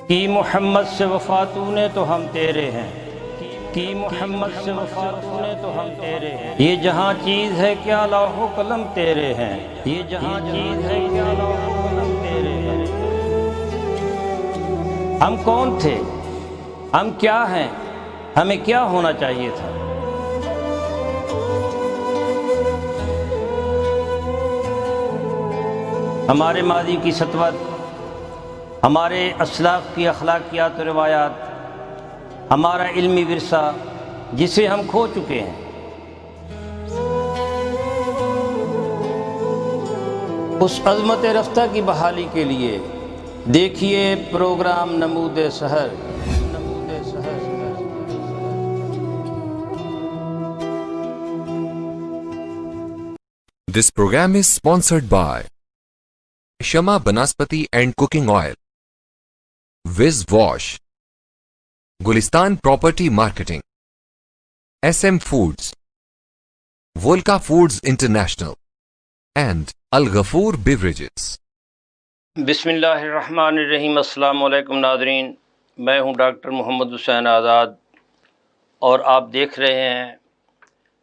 کی محمد سے وفا تو نے تو ہم تیرے ہیں، کی محمد سے وفا تو نے تو ہم تیرے ہیں۔ یہ جہاں چیز ہے کیا لوح و قلم تیرے ہیں، یہ جہاں چیز ہے کیا لوح و قلم تیرے ہیں۔ ہم کون تھے، ہم کیا ہیں، ہمیں کیا ہونا چاہیے تھا؟ ہمارے ماضی کی سطوت، ہمارے اسلاف کی اخلاقیات و روایات، ہمارا علمی ورثہ جسے ہم کھو چکے ہیں، اس عظمت رفتہ کی بحالی کے لیے دیکھیے پروگرام نمود سحر۔ This program is sponsored by Shama Banaspati and Cooking Oil, Wiz Wash, Gulistan Property Marketing, SM Foods, Volca Foods International, and Al Ghafoor Beverages. بسم اللہ الرحمن الرحیم۔ السلام علیکم ناظرین، میں ہوں ڈاکٹر محمد حسین آزاد اور آپ دیکھ رہے ہیں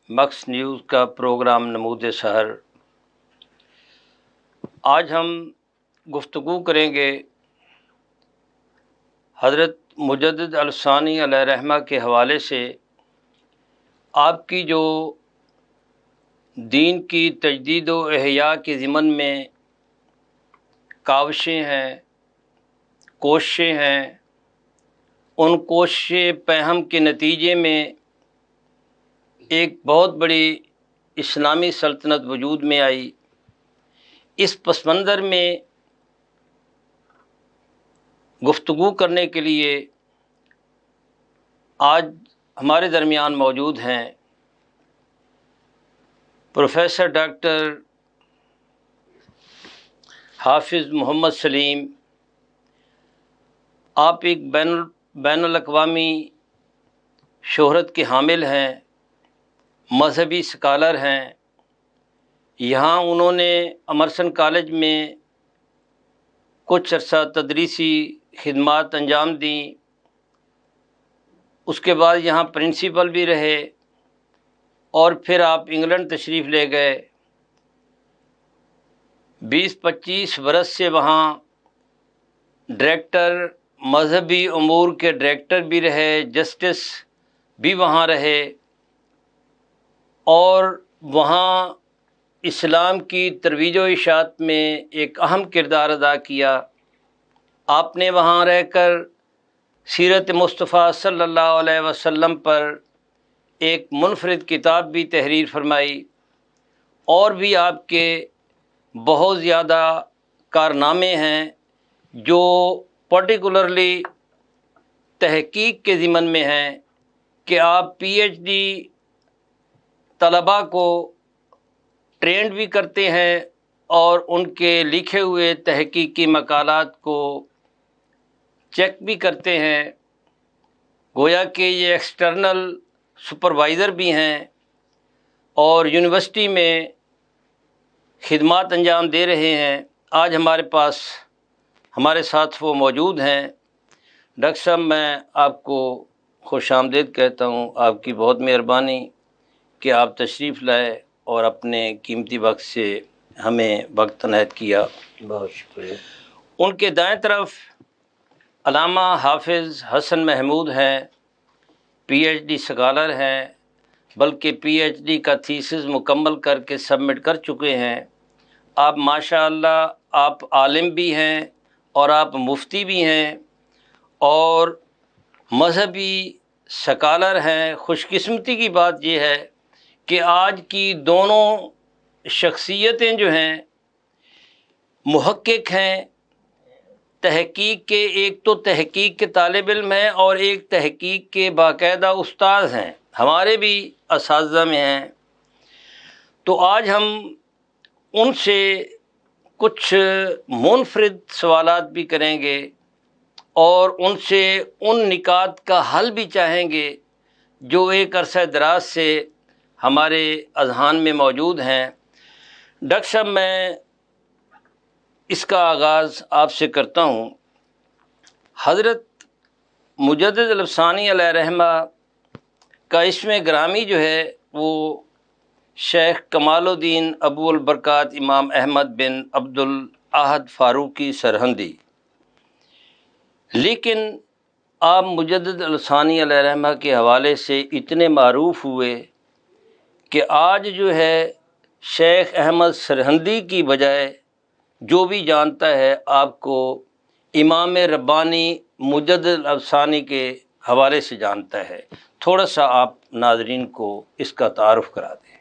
مکس نیوز کا پروگرام نمود سحر۔ آج ہم گفتگو کریں گے حضرت مجدد الثانی علیہ رحمہ کے حوالے سے آپ کی جو دین کی تجدید و احیاء کے ضمن میں کاوشیں ہیں، کوششیں ہیں، ان کوششیں پہم کے نتیجے میں ایک بہت بڑی اسلامی سلطنت وجود میں آئی۔ اس پس منظر میں گفتگو کرنے کے لیے آج ہمارے درمیان موجود ہیں پروفیسر ڈاکٹر حافظ محمد سلیم۔ آپ ایک بین الاقوامی شہرت کے حامل ہیں، مذہبی اسکالر ہیں۔ یہاں انہوں نے امرسن کالج میں کچھ عرصہ تدریسی خدمات انجام دیں، اس کے بعد یہاں پرنسپل بھی رہے اور پھر آپ انگلینڈ تشریف لے گئے۔ 20-25 برس سے وہاں ڈائریکٹر، مذہبی امور کے ڈائریکٹر بھی رہے، جسٹس بھی وہاں رہے اور وہاں اسلام کی ترویج و اشاعت میں ایک اہم کردار ادا کیا۔ آپ نے وہاں رہ کر سیرت مصطفیٰ صلی اللہ علیہ وسلم پر ایک منفرد کتاب بھی تحریر فرمائی، اور بھی آپ کے بہت زیادہ کارنامے ہیں جو پرٹیکولرلی تحقیق کے ضمن میں ہیں کہ آپ پی ایچ ڈی طلباء کو ٹرینڈ بھی کرتے ہیں اور ان کے لکھے ہوئے تحقیقی مقالات کو چیک بھی کرتے ہیں، گویا کہ یہ ایکسٹرنل سپروائزر بھی ہیں اور یونیورسٹی میں خدمات انجام دے رہے ہیں۔ آج ہمارے ساتھ وہ موجود ہیں۔ ڈاکٹر صاحب، میں آپ کو خوش آمدید کہتا ہوں، آپ کی بہت مہربانی کہ آپ تشریف لائے اور اپنے قیمتی وقت سے ہمیں وقت عنایت کیا، بہت شکریہ۔ ان کے دائیں طرف علامہ حافظ حسن محمود ہیں، پی ایچ ڈی اسکالر ہیں، بلکہ پی ایچ ڈی کا تھیسس مکمل کر کے سبمٹ کر چکے ہیں۔ آپ ماشاء اللہ آپ عالم بھی ہیں اور آپ مفتی بھی ہیں اور مذہبی اسکالر ہیں۔ خوش قسمتی کی بات یہ ہے کہ آج کی دونوں شخصیتیں جو ہیں محقق ہیں، تحقیق کے، ایک تو تحقیق کے طالب علم ہیں اور ایک تحقیق کے باقاعدہ استاد ہیں، ہمارے بھی اساتذہ میں ہیں۔ تو آج ہم ان سے کچھ منفرد سوالات بھی کریں گے اور ان سے ان نکات کا حل بھی چاہیں گے جو ایک عرصہ دراز سے ہمارے اذہان میں موجود ہیں۔ ڈاکٹر صاحب، میں اس کا آغاز آپ سے کرتا ہوں۔ حضرت مجدد الافسانی علیہ رحمہ کا اسم گرامی جو ہے وہ شیخ کمال الدین ابو البرکات امام احمد بن عبد الاحد فاروقی سرہندی، لیکن آپ مجدد الافسانی علیہ رحمہ کے حوالے سے اتنے معروف ہوئے کہ آج جو ہے شیخ احمد سرہندی کی بجائے جو بھی جانتا ہے آپ کو امام ربانی مجدد الافسانی کے حوالے سے جانتا ہے۔ تھوڑا سا آپ ناظرین کو اس کا تعارف کرا دیں۔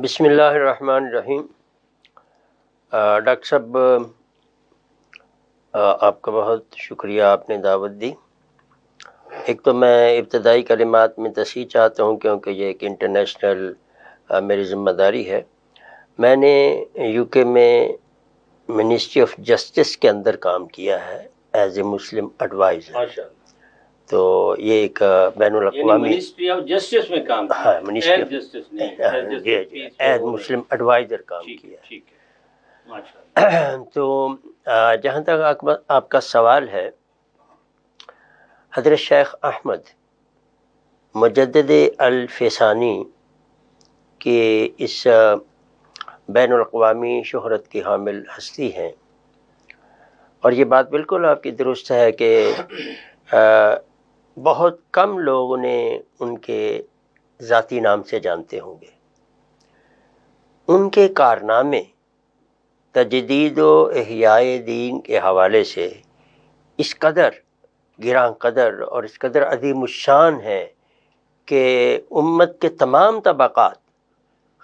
بسم اللہ الرحمن الرحیم۔ ڈاکٹر صاحب آپ کا بہت شکریہ، آپ نے دعوت دی۔ ایک تو میں ابتدائی کلمات میں تصحیح چاہتا ہوں کیونکہ یہ ایک انٹرنیشنل میری ذمہ داری ہے۔ میں نے یو کے میں منسٹری آف جسٹس کے اندر کام کیا ہے ایز اے مسلم ایڈوائزر۔ تو یہ ایک بین الاقوامی منسٹری آف جسٹس میں کام کیا، ہاں منسٹری ایز مسلم ایڈوائزر کام کیا۔ تو جہاں تک آپ کا سوال ہے، حضرت شیخ احمد مجدد الفسانی کے اس بین الاقوامی شہرت کی حامل ہستی ہیں، اور یہ بات بالکل آپ کی درست ہے کہ بہت کم لوگ انہیں ان کے ذاتی نام سے جانتے ہوں گے۔ ان کے کارنامے تجدید و احیاء دین کے حوالے سے اس قدر گراں قدر اور اس قدر عظیم الشان ہے کہ امت کے تمام طبقات،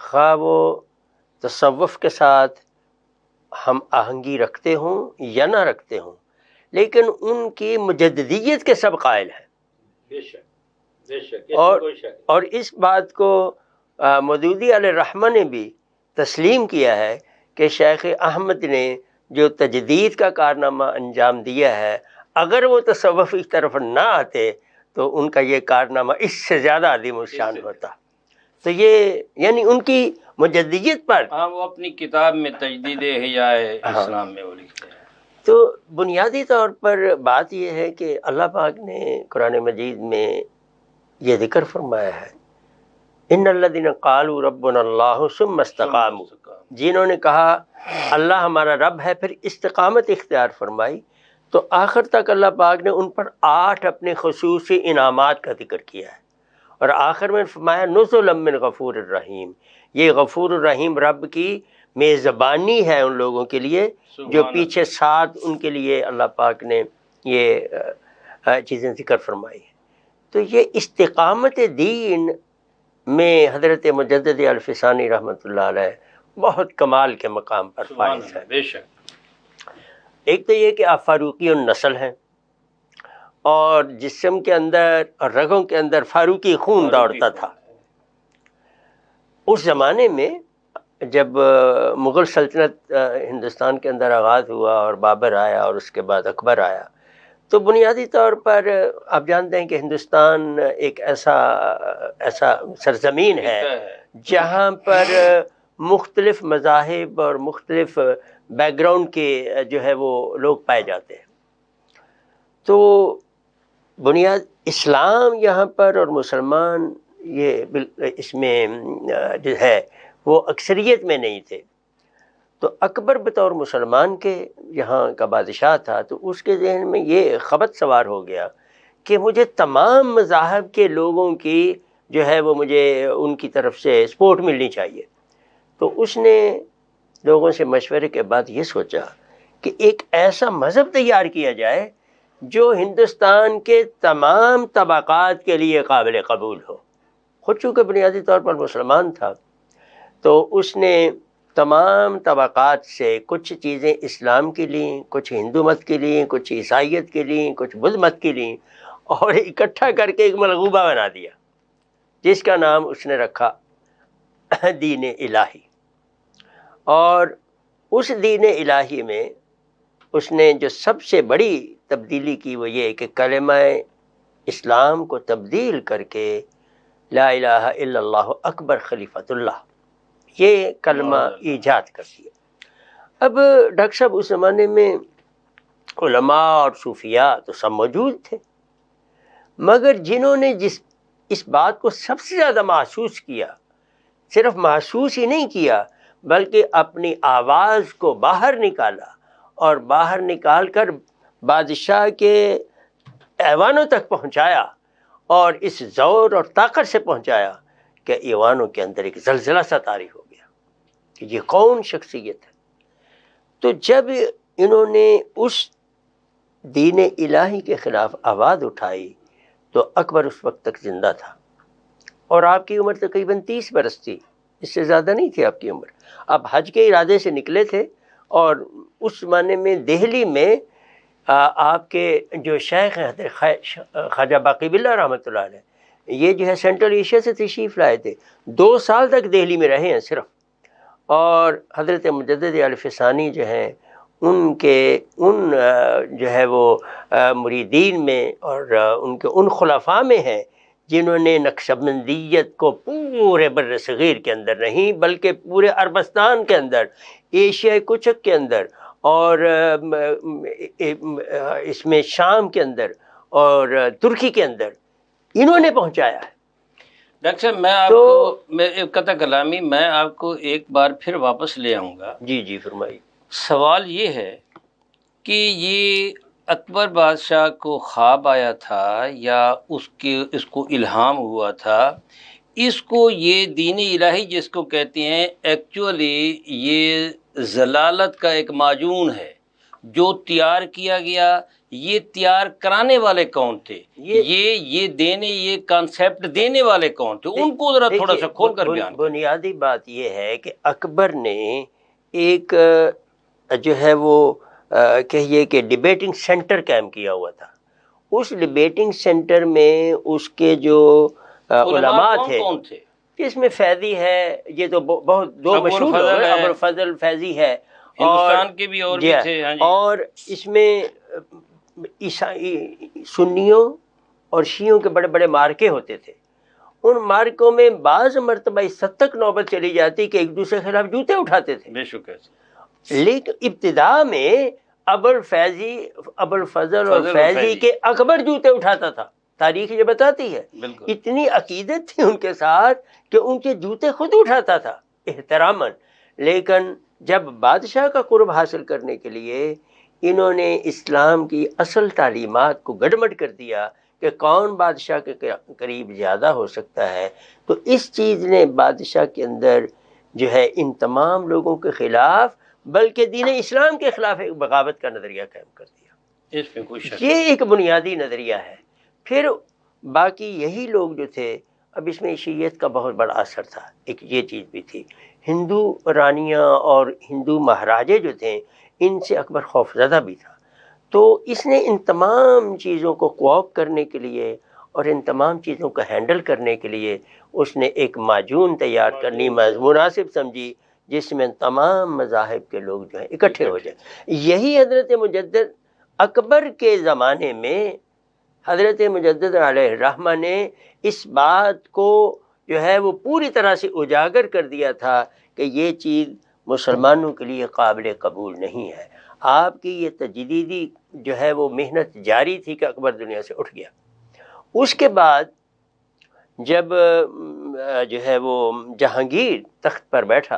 خواہ وہ تصوف کے ساتھ ہم آہنگی رکھتے ہوں یا نہ رکھتے ہوں، لیکن ان کی مجددیت کے سب قائل ہیں۔ بے شک بے شک، اور اس بات کو مودودی علیہ الرحمہ نے بھی تسلیم کیا ہے کہ شیخ احمد نے جو تجدید کا کارنامہ انجام دیا ہے، اگر وہ تصوف کی طرف نہ آتے تو ان کا یہ کارنامہ اس سے زیادہ عظیم الشان ہوتا۔ تو یہ یعنی ان کی مجددیت پر وہ اپنی کتاب میں تجدید احیاء اسلام میں وہ لکھتے ہیں۔ تو بنیادی طور پر بات یہ ہے کہ اللہ پاک نے قرآن مجید میں یہ ذکر فرمایا ہے، ان الذین قالوا ربنا اللہ ثم استقاموا، جنہوں نے کہا اللہ ہمارا رب ہے پھر استقامت اختیار فرمائی، تو آخر تک اللہ پاک نے ان پر 8 اپنے خصوصی انعامات کا ذکر کیا ہے، اور آخر میں فرمایا نزلا من غفور الرحیم، یہ غفور الرحیم رب کی میزبانی ہے ان لوگوں کے لیے جو پیچھے ساتھ ان کے لیے اللہ پاک نے یہ چیزیں ذکر فرمائی ہیں۔ تو یہ استقامت دین میں حضرت مجدد الفسانی رحمۃ اللہ علیہ بہت کمال کے مقام پر فائز ہے۔ بے شک، ایک تو یہ کہ آپ فاروقی النسل ہیں، اور جسم کے اندر اور رگوں کے اندر فاروقی خون دوڑتا تھا۔ اس زمانے میں جب مغل سلطنت ہندوستان کے اندر آغاز ہوا اور بابر آیا اور اس کے بعد اکبر آیا، تو بنیادی طور پر آپ جانتے ہیں کہ ہندوستان ایک ایسا سرزمین ہے جہاں پر مختلف مذاہب اور مختلف بیک گراؤنڈ کے جو ہے وہ لوگ پائے جاتے ہیں۔ تو بنیاد اسلام یہاں پر اور مسلمان یہ اس میں جو ہے وہ اکثریت میں نہیں تھے۔ تو اکبر بطور مسلمان کے یہاں کا بادشاہ تھا، تو اس کے ذہن میں یہ خبط سوار ہو گیا کہ مجھے تمام مذاہب کے لوگوں کی جو ہے وہ مجھے ان کی طرف سے سپورٹ ملنی چاہیے۔ تو اس نے لوگوں سے مشورے کے بعد یہ سوچا کہ ایک ایسا مذہب تیار کیا جائے جو ہندوستان کے تمام طبقات کے لیے قابل قبول ہو۔ خود چونکہ بنیادی طور پر مسلمان تھا، تو اس نے تمام طبقات سے کچھ چیزیں اسلام کی لیں، کچھ ہندو مت کی لیں، کچھ عیسائیت کی لیں، کچھ بدھ مت کی لیں، اور اکٹھا کر کے ایک منصوبہ بنا دیا جس کا نام اس نے رکھا دین الہی۔ اور اس دین الہی میں اس نے جو سب سے بڑی تبدیلی کی وہ یہ کہ کلمہ اسلام کو تبدیل کر کے لا الہ الا اللہ اکبر خلیفۃ اللہ، یہ کلمہ ایجاد کر دیا۔ اب ڈاکٹر صاحب اس زمانے میں علماء اور صوفیاء تو سب موجود تھے، مگر جنہوں نے اس بات کو سب سے زیادہ محسوس کیا، صرف محسوس ہی نہیں کیا بلکہ اپنی آواز کو باہر نکالا، اور باہر نکال کر بادشاہ کے ایوانوں تک پہنچایا، اور اس زور اور طاقت سے پہنچایا کہ ایوانوں کے اندر ایک زلزلہ سا طاری ہو گیا کہ یہ کون شخصیت ہے۔ تو جب انہوں نے اس دین الہی کے خلاف آواز اٹھائی تو اکبر اس وقت تک زندہ تھا، اور آپ کی عمر تقریباً 30 برس تھی، اس سے زیادہ نہیں تھی آپ کی عمر۔ آپ حج کے ارادے سے نکلے تھے، اور اس زمانے میں دہلی میں آپ کے جو شیخ ہیں حضرت خواجہ باقی باللہ رحمۃ اللہ علیہ، یہ جو ہے سینٹرل ایشیا سے تشریف لائے تھے، 2 سال تک دہلی میں رہے ہیں صرف، اور حضرت مجدد الف ثانی جو ہیں ان جو ہے وہ مریدین میں اور ان کے ان خلفاء میں ہیں جنہوں نے نقشبندیت کو پورے بر صغیر کے اندر نہیں بلکہ پورے عربستان کے اندر، ایشیا کچک کے اندر، اور اس میں شام کے اندر اور ترکی کے اندر انہوں نے پہنچایا ہے۔ ڈاکٹر صاحب میں آپ کو قطع کلامی میں آپ کو ایک بار پھر واپس لے آؤں گا۔ جی جی فرمائیے۔ سوال یہ ہے کہ یہ اکبر بادشاہ کو خواب آیا تھا یا اس کو الہام ہوا تھا؟ اس کو یہ دین الہی جس کو کہتے ہیں ایکچولی یہ ضلالت کا ایک معجون ہے جو تیار کیا گیا۔ یہ تیار کرانے والے کون تھے؟ یہ کانسیپٹ دینے والے کون تھے؟ ان کو ذرا تھوڑا سا کھول کر بیان۔ بنیادی بات یہ ہے کہ اکبر نے ایک جو ہے وہ کہیے کہ ڈیبیٹنگ سینٹر قائم کیا ہوا تھا۔ اس ڈیبیٹنگ سینٹر میں اس کے جو علماء تھے، اس میں فیضی ہے، یہ تو بہت 2 مشہور ہیں، ابو الفضل فیضی ہے، ہندوستان کے بھی اور بھی تھے، اور اس میں سنیوں اور شیعوں کے بڑے بڑے مارکے ہوتے تھے۔ ان مارکوں میں بعض مرتبہ اس حد تک نوبت چلی جاتی کہ ایک دوسرے کے خلاف جوتے اٹھاتے تھے۔ بے شک ہے۔ لیکن ابتدا میں ابو الفضل اور فیضی کے اکبر جوتے اٹھاتا تھا، تاریخ یہ بتاتی ہے۔ اتنی عقیدت تھی ان کے ساتھ کہ ان کے جوتے خود اٹھاتا تھا احتراماً۔ لیکن جب بادشاہ کا قرب حاصل کرنے کے لیے انہوں نے اسلام کی اصل تعلیمات کو گڑبڑ کر دیا کہ کون بادشاہ کے قریب زیادہ ہو سکتا ہے، تو اس چیز نے بادشاہ کے اندر جو ہے ان تمام لوگوں کے خلاف بلکہ دین اسلام کے خلاف ایک بغاوت کا نظریہ قائم کر دیا۔ اس میں کوئی شک یہ ایک بنیادی نظریہ ہے۔ پھر باقی یہی لوگ جو تھے، اب اس میں شیعیت کا بہت بڑا اثر تھا، ایک یہ چیز بھی تھی۔ ہندو رانیاں اور ہندو مہاراجے جو تھے ان سے اکبر خوف زدہ بھی تھا، تو اس نے ان تمام چیزوں کو کوآپ کرنے کے لیے اور ان تمام چیزوں کو ہینڈل کرنے کے لیے اس نے ایک معجون تیار کرنی مناسب سمجھی جس میں تمام مذاہب کے لوگ جو ہیں اکٹھے ہو جائیں۔ یہی حضرت مجدد اکبر کے زمانے میں حضرت مجدد علیہ الرحمہ نے اس بات کو جو ہے وہ پوری طرح سے اجاگر کر دیا تھا کہ یہ چیز مسلمانوں کے لیے قابل قبول نہیں ہے۔ آپ کی یہ تجدیدی جو ہے وہ محنت جاری تھی کہ اکبر دنیا سے اٹھ گیا۔ اس کے بعد جب جو ہے وہ جہانگیر تخت پر بیٹھا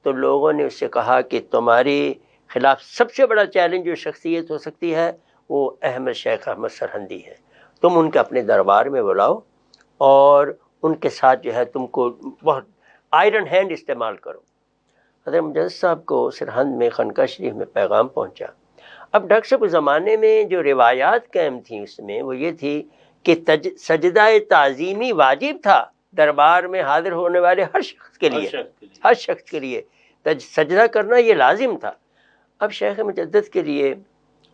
تو لوگوں نے اس سے کہا کہ تمہارے خلاف سب سے بڑا چیلنج جو شخصیت ہو سکتی ہے وہ احمد شیخ احمد سرہندی ہے، تم ان کے اپنے دربار میں بلاؤ اور ان کے ساتھ جو ہے تم کو بہت آئرن ہینڈ استعمال کرو۔ حضرت مجدد صاحب کو سرہند میں خانقاہ شریف میں پیغام پہنچا۔ اب ڈاکٹر صاحب اس زمانے میں جو روایات قائم تھیں اس میں وہ یہ تھی کہ سجدہ تعظیمی واجب تھا دربار میں حاضر ہونے والے ہر شخص کے لیے سجدہ کرنا یہ لازم تھا۔ اب شیخ مجدد کے لیے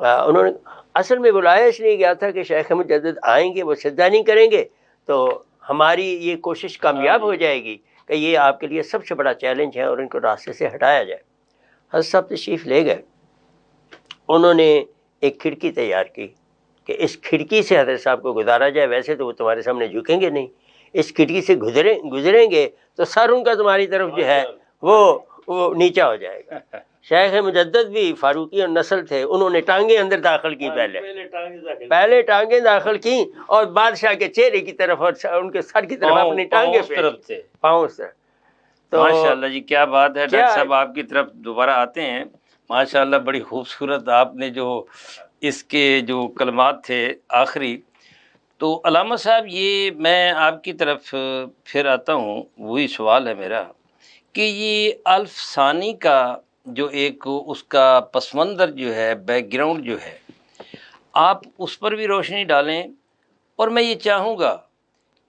انہوں نے اصل میں بلایا اس لیے گیا تھا کہ شیخ مجدد آئیں گے، وہ سجدہ نہیں کریں گے تو ہماری یہ کوشش کامیاب ہو جائے گی کہ یہ آپ کے لیے سب سے بڑا چیلنج ہے اور ان کو راستے سے ہٹایا جائے۔ حضرت صاحب تشریف لے گئے، انہوں نے ایک کھڑکی تیار کی کہ اس کھڑکی سے حضرت صاحب کو گزارا جائے، ویسے تو وہ تمہارے سامنے جھکیں گے نہیں، اس کھڑکی سے گزریں گے تو سر ان کا تمہاری طرف جو ہے وہ نیچا ہو جائے گا۔ شیخ مجدد بھی فاروقی اور نسل تھے، انہوں نے ٹانگیں اندر داخل کی، پہلے ٹانگیں داخل کی اور بادشاہ کے چہرے کی طرف اور ان کے سر کی طرف اپنی ٹانگیں پاؤں سے. تو ماشاءاللہ جی کیا بات ہے. ڈاکٹر صاحب آپ کی طرف دوبارہ آتے ہیں. ماشاءاللہ بڑی خوبصورت آپ نے جو اس کے جو کلمات تھے آخری. تو علامہ صاحب یہ میں آپ کی طرف پھر آتا ہوں، وہی سوال ہے میرا کہ یہ الف ثانی کا جو ایک اس کا پس منظر جو ہے، بیک گراؤنڈ جو ہے، آپ اس پر بھی روشنی ڈالیں. اور میں یہ چاہوں گا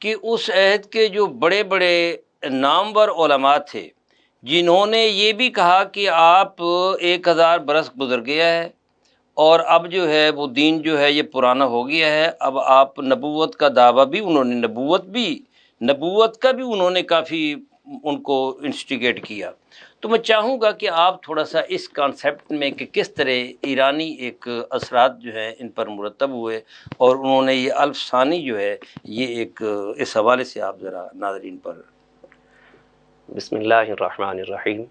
کہ اس عہد کے جو بڑے بڑے نامور علماء تھے جنہوں نے یہ بھی کہا کہ آپ 1000 برس گزر گیا ہے اور اب جو ہے وہ دین جو ہے یہ پرانا ہو گیا ہے، اب آپ نبوت کا دعویٰ بھی انہوں نے نبوت کا بھی انہوں نے کافی ان کو انسٹیگیٹ کیا. تو میں چاہوں گا کہ آپ تھوڑا سا اس کانسیپٹ میں کہ کس طرح ایرانی ایک اثرات جو ہیں ان پر مرتب ہوئے اور انہوں نے یہ الف ثانی جو ہے یہ ایک اس حوالے سے آپ ذرا ناظرین پر. بسم اللہ الرحمن الرحیم.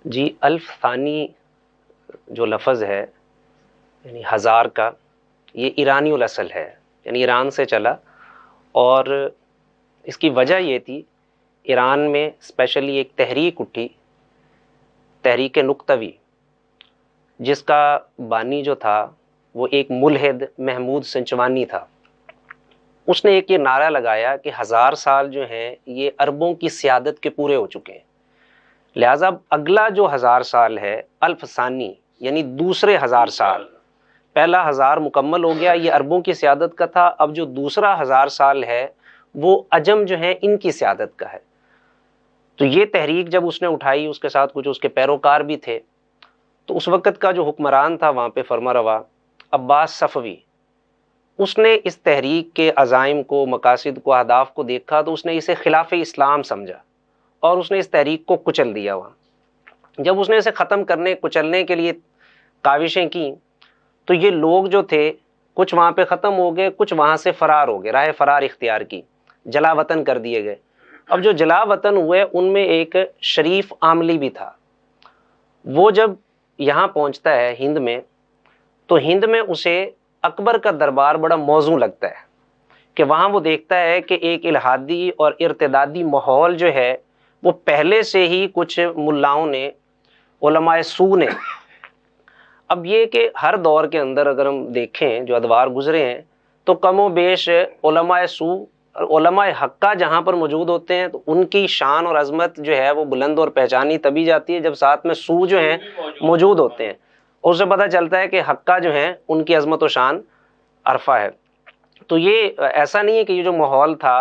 جی الف ثانی جو لفظ ہے یعنی 1000 کا، یہ ایرانی الاصل ہے، یعنی ایران سے چلا. اور اس کی وجہ یہ تھی ایران میں اسپیشلی ایک تحریک اٹھی، تحریک نقطوی، جس کا بانی جو تھا وہ ایک ملحد محمود سنچوانی تھا. اس نے ایک یہ نعرہ لگایا کہ 1000 سال جو ہیں یہ عربوں کی سیادت کے پورے ہو چکے ہیں، لہٰذا اگلا جو 1000 سال ہے الف ثانی یعنی دوسرے 1000 سال، پہلا 1000 مکمل ہو گیا، یہ عربوں کی سیادت کا تھا، اب جو دوسرا 1000 سال ہے وہ عجم جو ہیں ان کی سیادت کا ہے. تو یہ تحریک جب اس نے اٹھائی، اس کے ساتھ کچھ اس کے پیروکار بھی تھے، تو اس وقت کا جو حکمران تھا وہاں پہ فرما روا عباس صفوی، اس نے اس تحریک کے عزائم کو، مقاصد کو، اہداف کو دیکھا تو اس نے اسے خلاف اسلام سمجھا اور اس نے اس تحریک کو کچل دیا. وہاں جب اس نے اسے ختم کرنے کچلنے کے لیے کاوشیں کی تو یہ لوگ جو تھے کچھ وہاں پہ ختم ہو گئے، کچھ وہاں سے فرار ہو گئے، راہ فرار اختیار کی، جلا وطن کر دیے گئے. اب جو جلا وطن ہوئے ان میں ایک شریف عاملی بھی تھا. وہ جب یہاں پہنچتا ہے ہند میں، تو ہند میں اسے اکبر کا دربار بڑا موزوں لگتا ہے کہ وہاں وہ دیکھتا ہے کہ ایک الحادی اور ارتدادی ماحول جو ہے وہ پہلے سے ہی کچھ ملاؤں نے، علماء سو نے. اب یہ کہ ہر دور کے اندر اگر ہم دیکھیں جو ادوار گزرے ہیں تو کم و بیش علماء سو، علماء حقہ جہاں پر موجود ہوتے ہیں تو ان کی شان اور عظمت جو ہے وہ بلند اور پہچانی تبھی جاتی ہے جب ساتھ میں سو جو ہیں موجود ہوتے ہیں، اور اسے پتہ چلتا ہے کہ حقہ جو ہیں ان کی عظمت و شان عرفہ ہے. تو یہ ایسا نہیں ہے کہ یہ جو ماحول تھا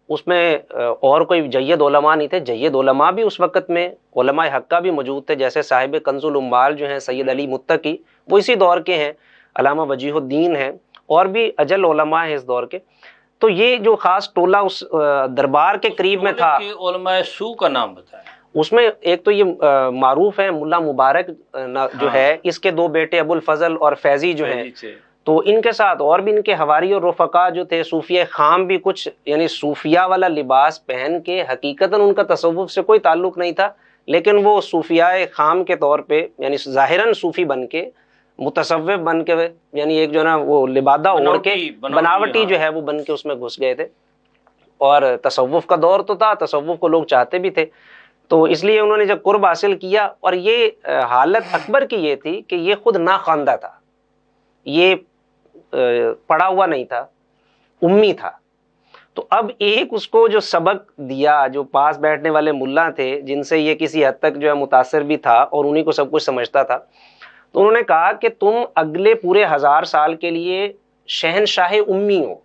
اس میں اور کوئی جید علماء نہیں تھے، جید علماء بھی اس وقت میں علماء حقہ بھی موجود تھے، جیسے صاحب کنز الاموال جو ہیں سید علی متقی، وہ اسی دور کے ہیں، علامہ وجیہ الدین ہیں، اور بھی اجل علماء ہیں اس دور کے. تو یہ جو خاص ٹولہ اس دربار کے قریب میں تھا. علماء سو کا نام بتائیں. اس میں ایک تو یہ معروف ہے ملا مبارک جو ہے، اس کے 2 بیٹے ابو الفضل اور فیضی جو ہیں، تو ان کے ساتھ اور بھی ان کے حواری اور رفقا جو تھے، صوفیہ خام بھی کچھ، یعنی صوفیہ والا لباس پہن کے حقیقتاً ان کا تصوف سے کوئی تعلق نہیں تھا، لیکن وہ صوفیہ خام کے طور پہ یعنی ظاہراً صوفی بن کے، متصوف بن کے، یعنی ایک جو ہے نا وہ لبادہ اوڑھ کے بناوٹی جو ہے وہ بن کے اس میں گھس گئے تھے. اور تصوف کا دور تو تھا، تصوف کو لوگ چاہتے بھی تھے، تو اس لیے انہوں نے جب قرب حاصل کیا. اور یہ حالت اکبر کی یہ تھی کہ یہ خود ناخواندہ تھا، یہ پڑھا ہوا نہیں تھا، امی تھا. تو اب ایک اس کو جو سبق دیا، جو پاس بیٹھنے والے ملا تھے جن سے یہ کسی حد تک جو ہے متاثر بھی تھا اور انہی کو سب کچھ سمجھتا تھا، تو انہوں نے کہا کہ تم اگلے پورے 1000 سال کے لیے شہنشاہ امی ہو.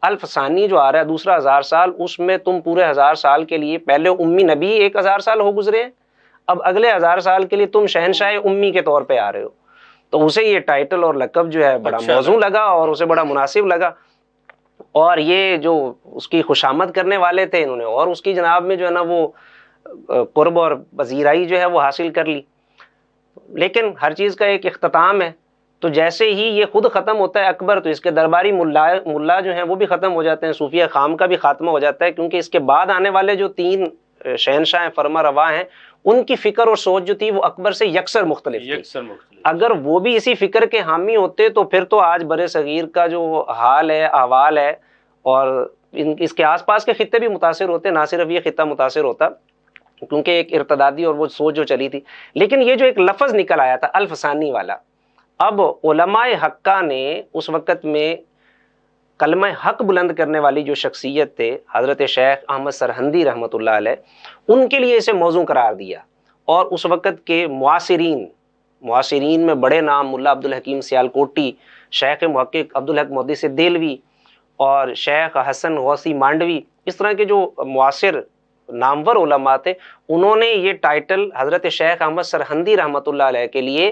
الف ثانی جو آ رہا ہے دوسرا 1000 سال، اس میں تم پورے 1000 سال کے لیے، پہلے امی نبی 1000 سال ہو گزرے ہیں، اب اگلے 1000 سال کے لیے تم شہنشاہ امی کے طور پہ آ رہے ہو. تو اسے یہ ٹائٹل اور لقب جو ہے بڑا موزوں لگا اور اسے بڑا مناسب لگا. اور یہ جو اس کی خوشامد کرنے والے تھے انہوں نے اور اس کی جناب میں جو ہے نا وہ قرب اور پذیرائی جو ہے وہ حاصل کر لی. لیکن ہر چیز کا ایک اختتام ہے. تو جیسے ہی یہ خود ختم ہوتا ہے اکبر، تو اس کے درباری ملا جو ہیں وہ بھی ختم ہو جاتے ہیں، صوفیہ خام کا بھی خاتمہ ہو جاتا ہے، کیونکہ اس کے بعد آنے والے جو 3 شہنشاہ فرما روا ہیں، ان کی فکر اور سوچ جو تھی وہ اکبر سے یکسر مختلف تھی. اگر وہ بھی اسی فکر کے حامی ہوتے تو پھر تو آج بر صغیر کا جو حال ہے، احوال ہے، اور اس کے آس پاس کے خطے بھی متاثر ہوتے، نہ صرف یہ خطہ متاثر ہوتا، کیونکہ ایک ارتدادی اور وہ سوچ جو چلی تھی. لیکن یہ جو ایک لفظ نکل آیا تھا الف ثانی والا، اب علماء حقہ نے اس وقت میں کلمہ حق بلند کرنے والی جو شخصیت تھے حضرت شیخ احمد سرہندی رحمۃ اللہ علیہ، ان کے لیے اسے موضوع قرار دیا. اور اس وقت کے معاصرین میں بڑے نام ملا عبدالحکیم سیالکوٹی، شیخ محقق عبدالحق محدث دہلوی اور شیخ حسن غوثی مانڈوی، اس طرح کے جو معاصر نامور علماء تھے، انہوں نے یہ ٹائٹل حضرت شیخ احمد سرہندی رحمۃ اللہ علیہ کے لیے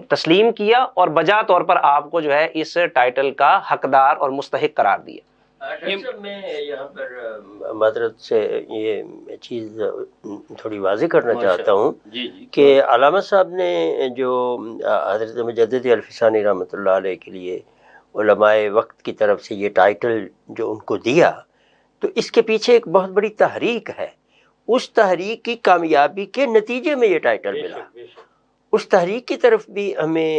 تسلیم کیا اور بجا طور پر آپ کو جو ہے اس ٹائٹل کا حقدار اور مستحق قرار دیا. میں یہاں پر معذرت سے یہ چیز تھوڑی واضح کرنا چاہتا ہوں کہ علامہ صاحب نے جو حضرت مجدد الف ثانی رحمۃ اللہ علیہ کے لیے علماء وقت کی طرف سے یہ ٹائٹل جو ان کو دیا، تو اس کے پیچھے ایک بہت بڑی تحریک ہے. اس تحریک کی کامیابی کے نتیجے میں یہ ٹائٹل ملا. اس تحریک کی طرف بھی ہمیں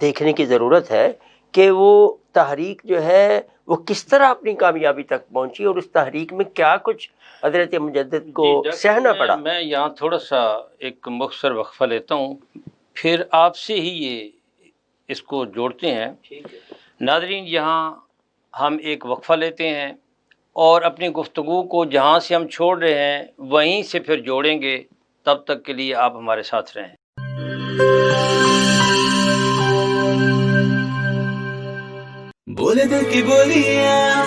دیکھنے کی ضرورت ہے کہ وہ تحریک جو ہے وہ کس طرح اپنی کامیابی تک پہنچی اور اس تحریک میں کیا کچھ حضرت مجدد کو سہنا پڑا. میں یہاں تھوڑا سا ایک مختصر وقفہ لیتا ہوں، پھر آپ سے ہی یہ اس کو جوڑتے ہیں. ناظرین، یہاں ہم ایک وقفہ لیتے ہیں اور اپنی گفتگو کو جہاں سے ہم چھوڑ رہے ہیں وہیں سے پھر جوڑیں گے. تب تک کے لیے آپ ہمارے ساتھ رہیں. بولے دل کی بولیاں،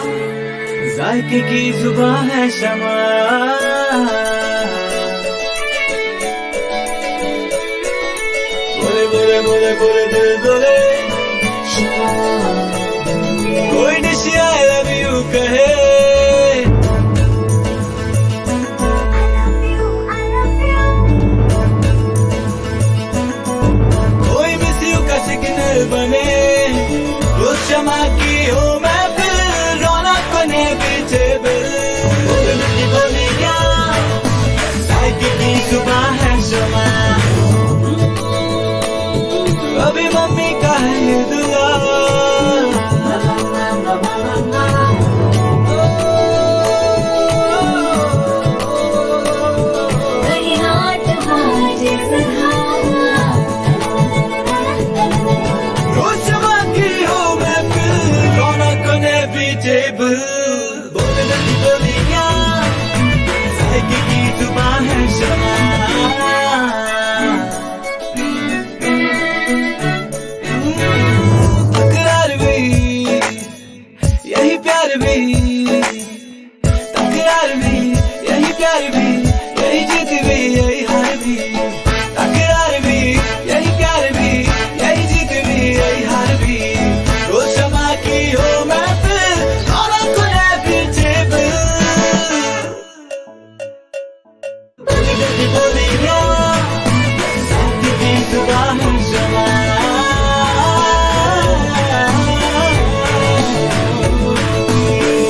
ذائقے کی زبان ہے شمع، بولے بولے بولے بولے دل بولے، کوئی ڈش آئی لو یو کہے، کوئی مس یو کا سگنل بنے، روز شمع کی ہو محفل، رونق بنے پیچھے بل، بولے دل کی بولیاں، ذائقے کی زبان ہے شمع، ابھی ممی کا ہے یہ دعا، روز شمع کی ہو محفل، رونق بنے پیچھے بل، بولے دل کی بولیاں، ذائقے کی زبان ہے شمع. تکرار بھی یہی پیار بھی، تکرار بھی یہی پیار بھی، یہی جیت بھی یہی ہار بھی، تکرار بھی یہی پیار بھی، یہی جیت بھی یہی ہار بھی، روز شمع کی ہو محفل، رونق بنے پیچھے بل، بولے دل کی بولیاں، ذائقے کی زبان ہے شمع.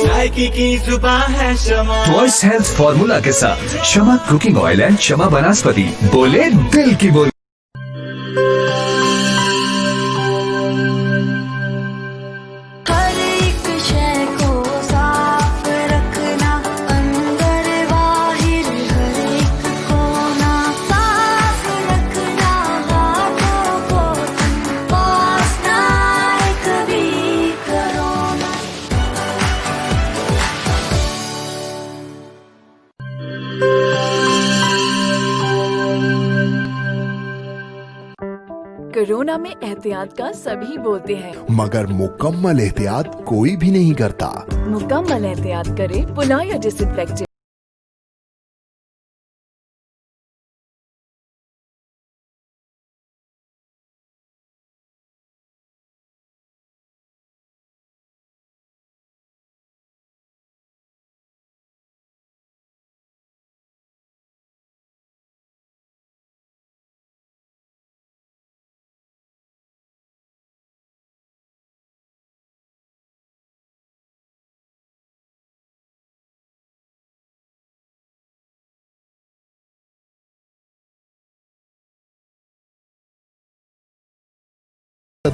ذائقے کی زبان ہے شمع. وائس ہیلتھ فارمولا کے ساتھ شمع کوکنگ آئل اینڈ شمع بناسپتی، بولے دل کی بولی. ہر ایک شے کو صاف رکھنا، اندر باہر ہر ایک کونا صاف رکھنا، ہاتھوں کو پاس نہ کبھی کرونا. کورونا میں احتیاط کا سبھی بولتے ہیں، مگر مکمل احتیاط کوئی بھی نہیں کرتا. مکمل احتیاط کرے پناہ یا ڈس انفیکٹنٹ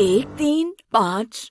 1, 3, 5,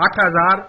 8000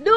2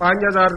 5000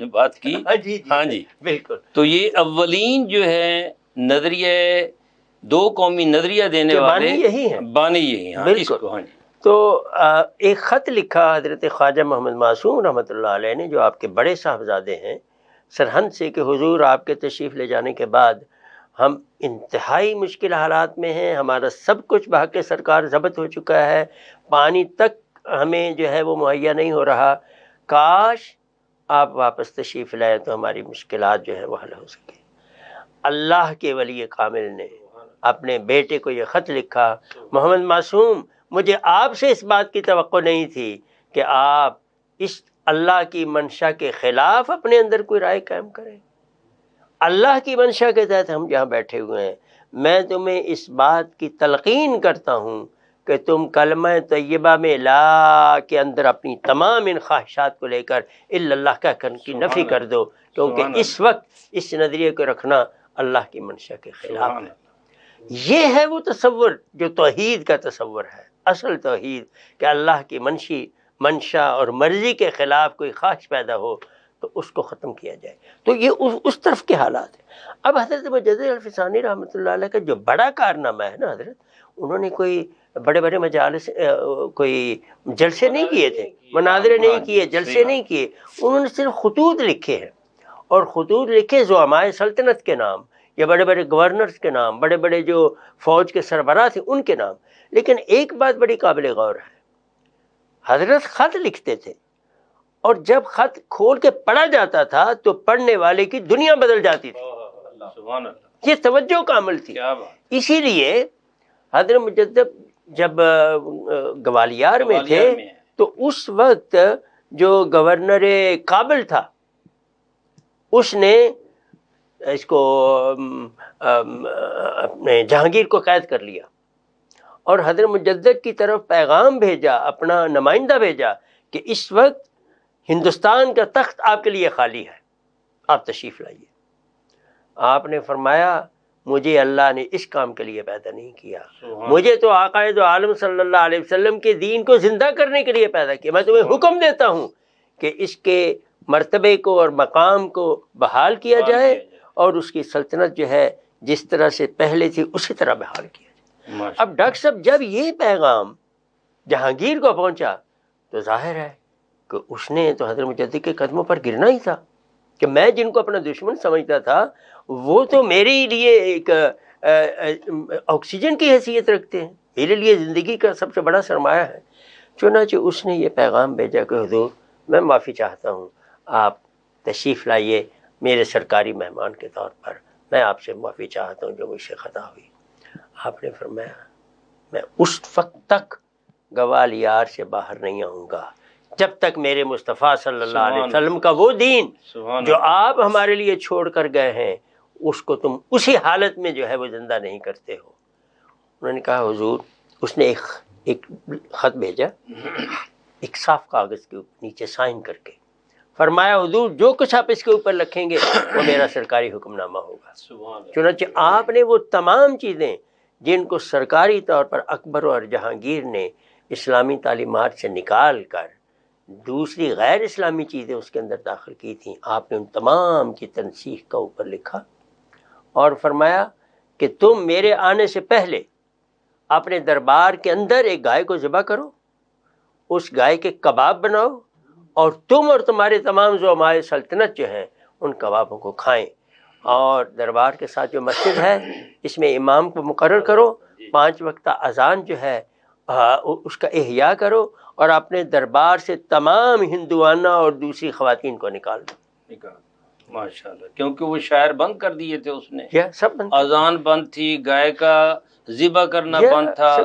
نے بات کی. ہاں جی بالکل. تو یہ اولین جو ہے نظریہ دو قومی نظریہ دینے والے بانی یہی ہیں. بانی یہی. ہاں بالکل. ہاں جی. تو ایک خط لکھا حضرت خواجہ محمد معصوم رحمۃ اللہ علیہ نے، جو آپ کے بڑے صاحبزادے ہیں، سرہند سے، کہ حضور آپ کے تشریف لے جانے کے بعد ہم انتہائی مشکل حالات میں ہیں، ہمارا سب کچھ بحق سرکار ضبط ہو چکا ہے، پانی تک ہمیں جو ہے وہ مہیا نہیں ہو رہا، کاش آپ واپس تشریف لائیں تو ہماری مشکلات جو ہے وہ حل ہو سکے. اللہ کے ولی کامل نے اپنے بیٹے کو یہ خط لکھا، محمد معصوم مجھے آپ سے اس بات کی توقع نہیں تھی کہ آپ اس اللہ کی منشا کے خلاف اپنے اندر کوئی رائے قائم کریں. اللہ کی منشا کے تحت ہم جہاں بیٹھے ہوئے ہیں، میں تمہیں اس بات کی تلقین کرتا ہوں کہ تم کلمہ طیبہ میں لا کے اندر اپنی تمام ان خواہشات کو لے کر الا اللہ کہہ کر کی نفی کر دو، کیونکہ اس وقت اس نظریے کو رکھنا اللہ کی منشا کے خلاف ہے. یہ ہے وہ تصور جو توحید کا تصور ہے، اصل توحید، کہ اللہ کی منشا اور مرضی کے خلاف کوئی خواہش پیدا ہو تو اس کو ختم کیا جائے. تو یہ اس طرف کے حالات ہیں. اب حضرت مجدد الفسانی رحمۃ اللہ علیہ کا جو بڑا کارنامہ ہے نا حضرت، انہوں نے کوئی بڑے بڑے مجالس، کوئی جلسے نہیں کیے تھے، مناظرے نہیں کیے، جلسے نہیں کیے، انہوں نے صرف خطوط لکھے ہیں، اور خطوط لکھے زعمائے سلطنت کے نام یا بڑے بڑے گورنرز کے نام، بڑے بڑے جو فوج کے سربراہ تھے ان کے نام. لیکن ایک بات بڑی قابل غور ہے، حضرت خط لکھتے تھے، اور جب خط کھول کے پڑھا جاتا تھا تو پڑھنے والے کی دنیا بدل جاتی تھی. یہ توجہ کا عمل تھی. اسی لیے حضرت مجدد جب گوالیار میں تھے تو اس وقت جو گورنر کابل تھا اس نے اس کو اپنے جہانگیر کو قید کر لیا، اور حضرت مجدد کی طرف پیغام بھیجا، اپنا نمائندہ بھیجا کہ اس وقت ہندوستان کا تخت آپ کے لیے خالی ہے، آپ تشریف لائیے. آپ نے فرمایا مجھے اللہ نے اس کام کے لیے پیدا نہیں کیا، مجھے تو آقا دو عالم صلی اللہ علیہ وسلم کے دین کو زندہ کرنے کے لیے پیدا کیا. میں تمہیں حکم دیتا ہوں کہ اس کے مرتبے کو اور مقام کو بحال کیا جائے، اور اس کی سلطنت جو ہے جس طرح سے پہلے تھی اسی طرح بحال کیا جائے. اب ڈاکٹر صاحب جب یہ پیغام جہانگیر کو پہنچا تو ظاہر ہے کہ اس نے تو حضرت مجدد کے قدموں پر گرنا ہی تھا، کہ میں جن کو اپنا دشمن سمجھتا تھا وہ تو میرے لیے ایک آکسیجن کی حیثیت رکھتے ہیں، میرے لیے زندگی کا سب سے بڑا سرمایہ ہے. چنانچہ اس نے یہ پیغام بھیجا کہ حضور میں معافی چاہتا ہوں، آپ تشریف لائیے میرے سرکاری مہمان کے طور پر، میں آپ سے معافی چاہتا ہوں جو مجھ سے خطا ہوئی. آپ نے فرمایا میں اس وقت تک گوالیار سے باہر نہیں آؤں گا جب تک میرے مصطفیٰ صلی اللہ علیہ وسلم کا وہ دین جو آپ ہمارے لیے چھوڑ کر گئے ہیں اس کو تم اسی حالت میں جو ہے وہ زندہ نہیں کرتے ہو. انہوں نے کہا حضور، اس نے ایک خط بھیجا، ایک صاف کاغذ کے نیچے سائن کر کے فرمایا حضور جو کچھ آپ اس کے اوپر لکھیں گے وہ میرا سرکاری حکم نامہ ہوگا. چنانچہ آپ نے وہ تمام چیزیں جن کو سرکاری طور پر اکبر اور جہانگیر نے اسلامی تعلیمات سے نکال کر دوسری غیر اسلامی چیزیں اس کے اندر داخل کی تھیں، آپ نے ان تمام کی تنسیخ کا اوپر لکھا اور فرمایا کہ تم میرے آنے سے پہلے اپنے دربار کے اندر ایک گائے کو ذبح کرو، اس گائے کے کباب بناؤ، اور تم اور تمہارے تمام زعمائے سلطنت جو ہیں ان کبابوں کو کھائیں، اور دربار کے ساتھ جو مسجد ہے اس میں امام کو مقرر کرو، 5 وقت اذان جو ہے اس کا احیاء کرو، اور اپنے دربار سے تمام ہندوانہ اور دوسری خواتین کو نکال دو. ماشاءاللہ، کیونکہ وہ شاعر بند کر دیے تھے اس نے، سب بند، اذان بند تھی، گائے کا ذبح کرنا بند تھا،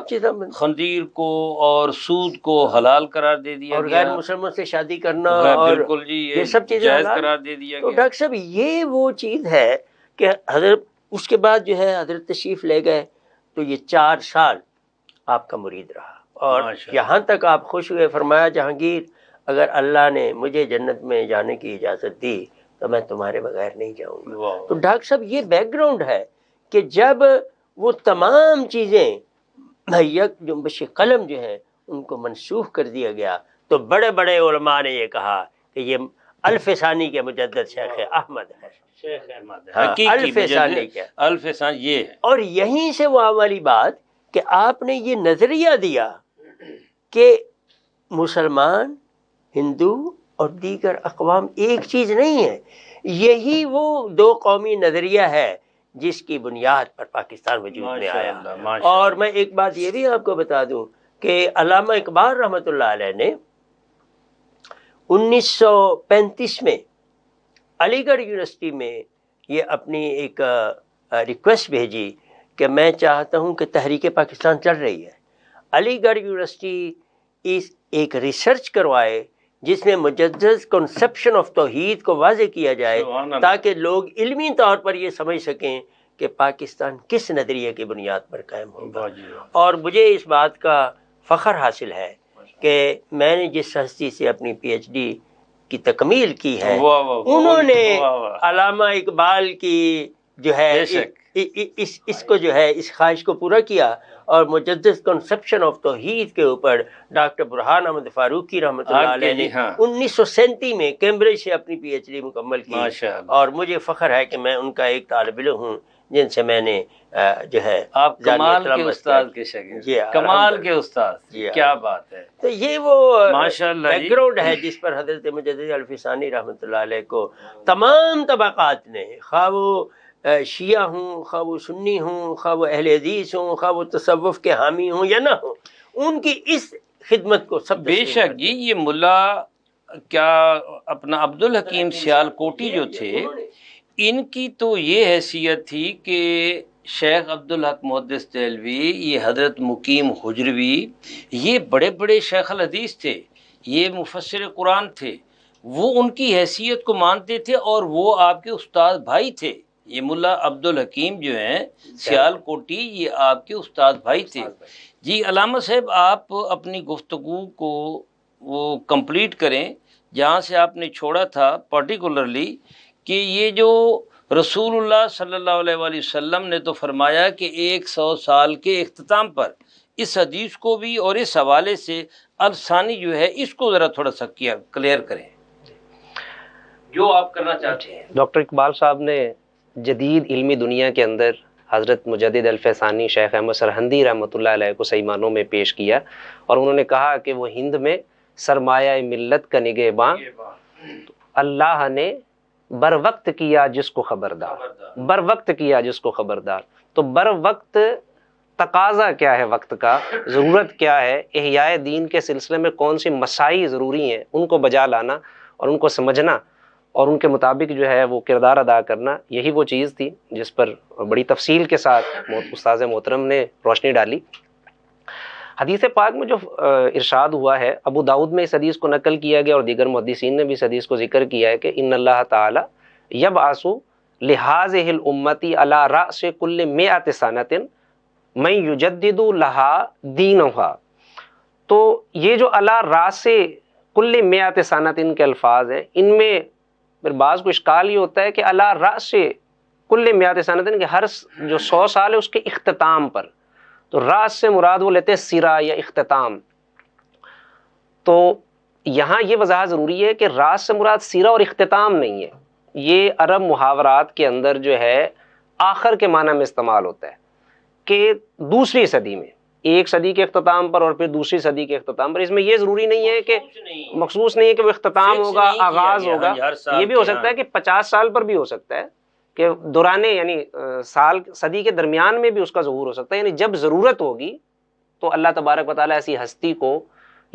خنزیر کو اور سود کو حلال قرار دے دیا اور گیا، غیر مسلموں سے شادی کرنا اور بالکل جی یہ سب چیزیں جائز قرار دے دیا تو گیا. ڈاکٹر صاحب یہ وہ چیز ہے کہ حضرت اس کے بعد جو ہے حضرت تشریف لے گئے تو یہ 4 سال آپ کا مرید رہا، اور یہاں تک آپ خوش ہوئے. فرمایا جہانگیر اگر اللہ نے مجھے جنت میں جانے کی اجازت دی تو میں تمہارے بغیر نہیں جاؤں گا. تو ڈاکٹر صاحب یہ بیک گراؤنڈ ہے کہ جب وہ تمام چیزیں جنبش قلم جو ہیں ان کو منسوخ کر دیا گیا تو بڑے بڑے علماء نے یہ کہا کہ یہ الف ثانی کے مجدد شیخ احمد ہے، شیخ احمد ہاں، حقیقی الف ثانی مجدد کے، الف ثانی یہ ہے۔ اور یہیں سے وہ والی بات کہ آپ نے یہ نظریہ دیا کہ مسلمان، ہندو اور دیگر اقوام ایک چیز نہیں ہے، یہی وہ دو قومی نظریہ ہے جس کی بنیاد پر پاکستان وجود میں آیا۔ اور میں ایک بات یہ بھی آپ کو بتا دوں کہ علامہ اقبال رحمۃ اللہ علیہ نے 1935 میں علی گڑھ یونیورسٹی میں یہ اپنی ایک ریکویسٹ بھیجی کہ میں چاہتا ہوں کہ تحریک پاکستان چل رہی ہے، علی گڑھ یونیورسٹی ایک ریسرچ کروائے جس میں مجدد کنسپشن آف توحید کو واضح کیا جائے تاکہ لوگ علمی طور پر یہ سمجھ سکیں کہ پاکستان کس نظریے کی بنیاد پر قائم ہوگا۔ اور مجھے اس بات کا فخر حاصل ہے کہ میں نے جس ہستی سے اپنی پی ایچ ڈی کی تکمیل کی ہے انہوں نے علامہ اقبال کی جو ہے اس کو جو ہے اس خواہش کو پورا کیا، اور مجدد کنسپشن آف توحید کے اوپر ڈاکٹر برہان احمد فاروقی رحمۃ اللہ علیہ نے 1937 میں کیمبرج سے اپنی پی ایچ ڈی مکمل کی، اور مجھے فخر ہے کہ میں ان کا ایک طالب علم ہوں جن سے میں نے جو ہے آپ کمال کے استاد کے شاگرد، کمال کے استاد، کیا بات ہے۔ تو یہ وہ ماشاءاللہ بیک گراؤنڈ ہے جس پر حضرت مجدد الف ثانی رحمۃ اللہ علیہ کو تمام طبقات نے، خواہ وہ شیعہ ہوں، خواہ وہ سنی ہوں، خواہ وہ اہل حدیث ہوں، خواہ وہ تصوف کے حامی ہوں یا نہ ہوں، ان کی اس خدمت کو سب بے شک جی۔ یہ ملا کیا اپنا عبد الحکیم سیال کوٹی جو تھے، ان کی تو یہ حیثیت تھی کہ شیخ عبدالحق محدث دہلوی، یہ حضرت مقیم حجروی، یہ بڑے بڑے شیخ الحدیث تھے، یہ مفسر قرآن تھے، وہ ان کی حیثیت کو مانتے تھے اور وہ آپ کے استاد بھائی تھے۔ یہ ملا عبد الحکیم جو ہیں سیال کوٹی، یہ آپ کے استاد بھائی تھے۔ جی علامہ صاحب، آپ اپنی گفتگو کو وہ کمپلیٹ کریں جہاں سے آپ نے چھوڑا تھا، پرٹیکولرلی کہ یہ جو رسول اللہ صلی اللہ علیہ وآلہ وسلم نے تو فرمایا کہ 100 سال کے اختتام پر اس حدیث کو بھی اور اس حوالے سے الثانی جو ہے اس کو ذرا تھوڑا سا کلیئر کریں جو آپ کرنا چاہتے ہیں۔ ڈاکٹر اقبال صاحب نے جدید علمی دنیا کے اندر حضرت مجدد الف ثانی شیخ احمد سرہندی رحمۃ اللہ علیہ کو صحیح معنوں میں پیش کیا، اور انہوں نے کہا کہ وہ ہند میں سرمایہ ملت کا نگہباں، اللہ نے بر وقت کیا جس کو خبردار، بر وقت کیا جس کو خبردار۔ تو بر وقت تقاضا کیا ہے، وقت کا ضرورت کیا ہے، احیاء دین کے سلسلے میں کون سی مسائل ضروری ہیں، ان کو بجا لانا اور ان کو سمجھنا اور ان کے مطابق جو ہے وہ کردار ادا کرنا، یہی وہ چیز تھی جس پر بڑی تفصیل کے ساتھ استاذ محترم نے روشنی ڈالی۔ حدیث پاک میں جو ارشاد ہوا ہے، ابو داؤد میں اس حدیث کو نقل کیا گیا اور دیگر محدثین نے بھی اس حدیث کو ذکر کیا ہے کہ ان اللہ تعالی یبعث لہذہ الامتی علی رأس کل مئۃ سنۃ من یجدد لها دینھا۔ تو یہ جو علی رأس کل مئۃ سنۃ ان کے الفاظ ہیں، ان میں پھر بعض کو اشکال یہ ہوتا ہے کہ علی رأس کل مئۃ سنۃ کہ ہر جو 100 سال ہے اس کے اختتام پر، تو راس سے مراد وہ لیتے ہیں سرا یا اختتام۔ تو یہاں یہ وضاحت ضروری ہے کہ راس سے مراد سرا اور اختتام نہیں ہے، یہ عرب محاورات کے اندر جو ہے آخر کے معنی میں استعمال ہوتا ہے کہ دوسری صدی میں، ایک صدی کے اختتام پر اور پھر دوسری صدی کے اختتام پر۔ اس میں یہ ضروری نہیں ہے کہ مخصوص نہیں ہے کہ وہ اختتام ہوگا، آغاز ہوگا، یہ بھی ہو سکتا ہے کہ 50 سال پر بھی ہو سکتا ہے کہ دورانے یعنی سال صدی کے درمیان میں بھی اس کا ظہور ہو سکتا ہے، یعنی جب ضرورت ہوگی تو اللہ تبارک و تعالیٰ ایسی ہستی کو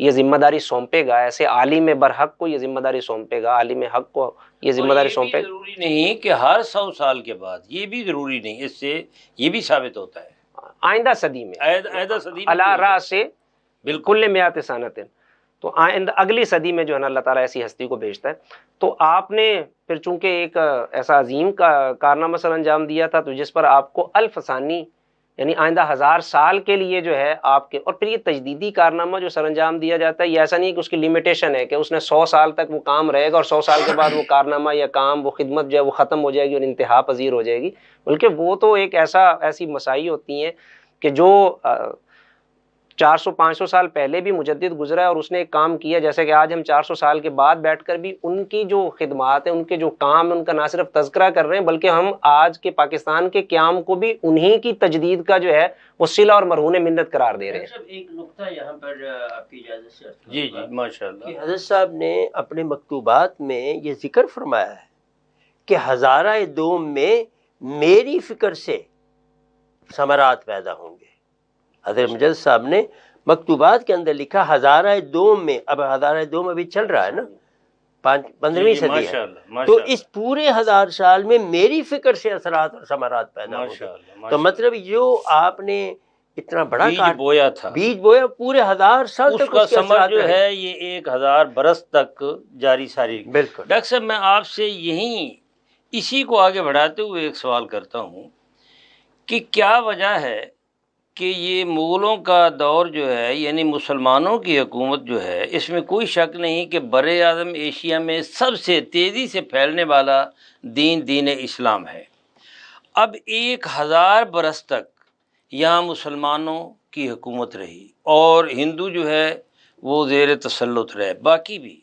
یہ ذمہ داری سونپے گا، ایسے عالم برحق کو یہ ذمہ داری سونپے گا، عالم حق کو یہ ذمہ داری سونپے گا۔ ضروری نہیں کہ ہر 100 سال کے بعد، یہ بھی ضروری نہیں، اس سے یہ بھی ثابت ہوتا ہے آئندہ صدی میں، آئندہ صدی میں اللہ راہ سے بالکل مئات سنۃ، تو آئندہ اگلی صدی میں جو ہے نا اللہ تعالیٰ ایسی ہستی کو بھیجتا ہے۔ تو آپ نے پھر چونکہ ایک ایسا عظیم کارنامہ سر انجام دیا تھا، تو جس پر آپ کو الف ثانی یعنی آئندہ 1000 سال کے لیے جو ہے آپ کے، اور پھر یہ تجدیدی کارنامہ جو سر انجام دیا جاتا ہے، یہ ایسا نہیں ہے کہ اس کی لمیٹیشن ہے کہ اس نے 100 سال تک وہ کام رہے گا اور 100 سال کے بعد وہ کارنامہ یا کام، وہ خدمت جو ہے وہ ختم ہو جائے گی اور انتہا پذیر ہو جائے گی، بلکہ وہ تو ایک ایسی مسائی ہوتی ہیں کہ جو 400-500 سال پہلے بھی مجدد گزرا ہے اور اس نے ایک کام کیا، جیسے کہ آج ہم 400 سال کے بعد بیٹھ کر بھی ان کی جو خدمات ہیں، ان کے جو کام ہیں، ان کا نہ صرف تذکرہ کر رہے ہیں، بلکہ ہم آج کے پاکستان کے قیام کو بھی انہی کی تجدید کا جو ہے وہ صلہ اور مرہون منت قرار دے رہے ہیں۔ ایک نقطہ یہاں پر آپ کی اجازت سے جی جی ماشاءاللہ، کہ حضرت صاحب نے اپنے مکتوبات میں یہ ذکر فرمایا ہے کہ ہزارہ دوم میں میری فکر سے ثمرات پیدا ہوں گے۔ حضرت مجدد صاحب نے مکتوبات کے اندر لکھا ہزارہ دوم میں، اب ہزارہ دوم ابھی چل رہا ہے نا، 15ویں صدی ہے، تو اس پورے 1000 سال میں میری فکر سے اثرات اور ثمرات پیدا ہوں گے۔ تو مطلب جو آپ نے اتنا بڑا بیج بویا تھا، بیج بویا، پورے 1000 سال اس تک کا اس کے ثمر اثرات جو رہے۔ ہے یہ 1000 برس تک جاری ساری۔ بالکل ڈاکٹر صاحب، میں آپ سے اسی کو آگے بڑھاتے ہوئے ایک سوال کرتا ہوں کہ کیا وجہ ہے کہ یہ مغلوں کا دور جو ہے، یعنی مسلمانوں کی حکومت جو ہے، اس میں کوئی شک نہیں کہ بر اعظم ایشیا میں سب سے تیزی سے پھیلنے والا دین اسلام ہے۔ اب 1000 برس تک یہاں مسلمانوں کی حکومت رہی اور ہندو جو ہے وہ زیر تسلط رہے، باقی بھی،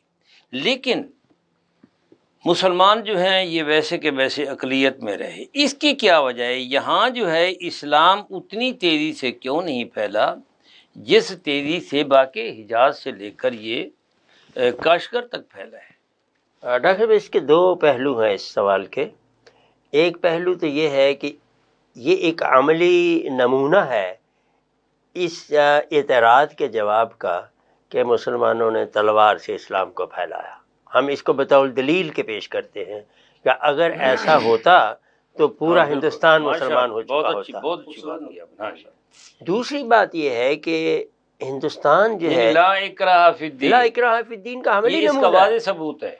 لیکن مسلمان جو ہیں یہ ویسے کے ویسے اقلیت میں رہے۔ اس کی کیا وجہ ہے؟ یہاں جو ہے اسلام اتنی تیزی سے کیوں نہیں پھیلا جس تیزی سے باقی حجاز سے لے کر یہ کاشغر تک پھیلا ہے؟ ڈاکٹر صاحب، اس کے دو پہلو ہیں اس سوال کے۔ ایک پہلو تو یہ ہے کہ یہ ایک عملی نمونہ ہے اس اعتراض کے جواب کا کہ مسلمانوں نے تلوار سے اسلام کو پھیلایا۔ ہم اس کو بطور دلیل کے پیش کرتے ہیں کہ اگر ایسا ہوتا تو پورا ہندوستان مسلمان ہو چکا ہوتا۔ بہت اچھی بات کی آپ نے۔ دوسری بات یہ ہے کہ ہندوستان جو ہے لا اکراہ فی الدین، لا اکراہ فی الدین کا عملی یہ اس کا نمونہ ہے۔ واضح ثبوت ہے،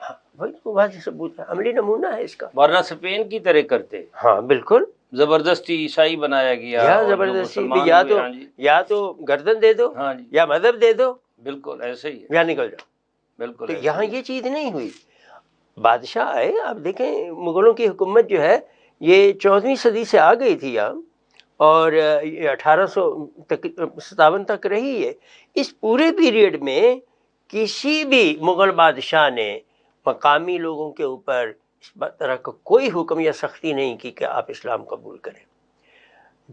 واضح ثبوت ہے، عملی نمونہ ہے اس کا، ورنہ اسپین کی طرح کرتے۔ ہاں بالکل، زبردستی عیسائی بنایا گیا، یا اور جو زبردستی مسلمان یا ہوئے، تو ہاں جی، یا تو گردن دے دو، ہاں جی، یا مذہب دے دو، بالکل ایسے ہی ہے، یا نکل جاؤ۔ بالکل تو ایسے یہاں ہی ہے۔ یہ چیز نہیں ہوئی۔ بادشاہ آئے، آپ دیکھیں مغلوں کی حکومت جو ہے یہ 14ویں صدی سے آ گئی تھی یہاں، اور 1857 تک رہی ہے۔ اس پورے پیریڈ میں کسی بھی مغل بادشاہ نے مقامی لوگوں کے اوپر اس طرح کا کوئی حکم یا سختی نہیں کی کہ آپ اسلام قبول کریں۔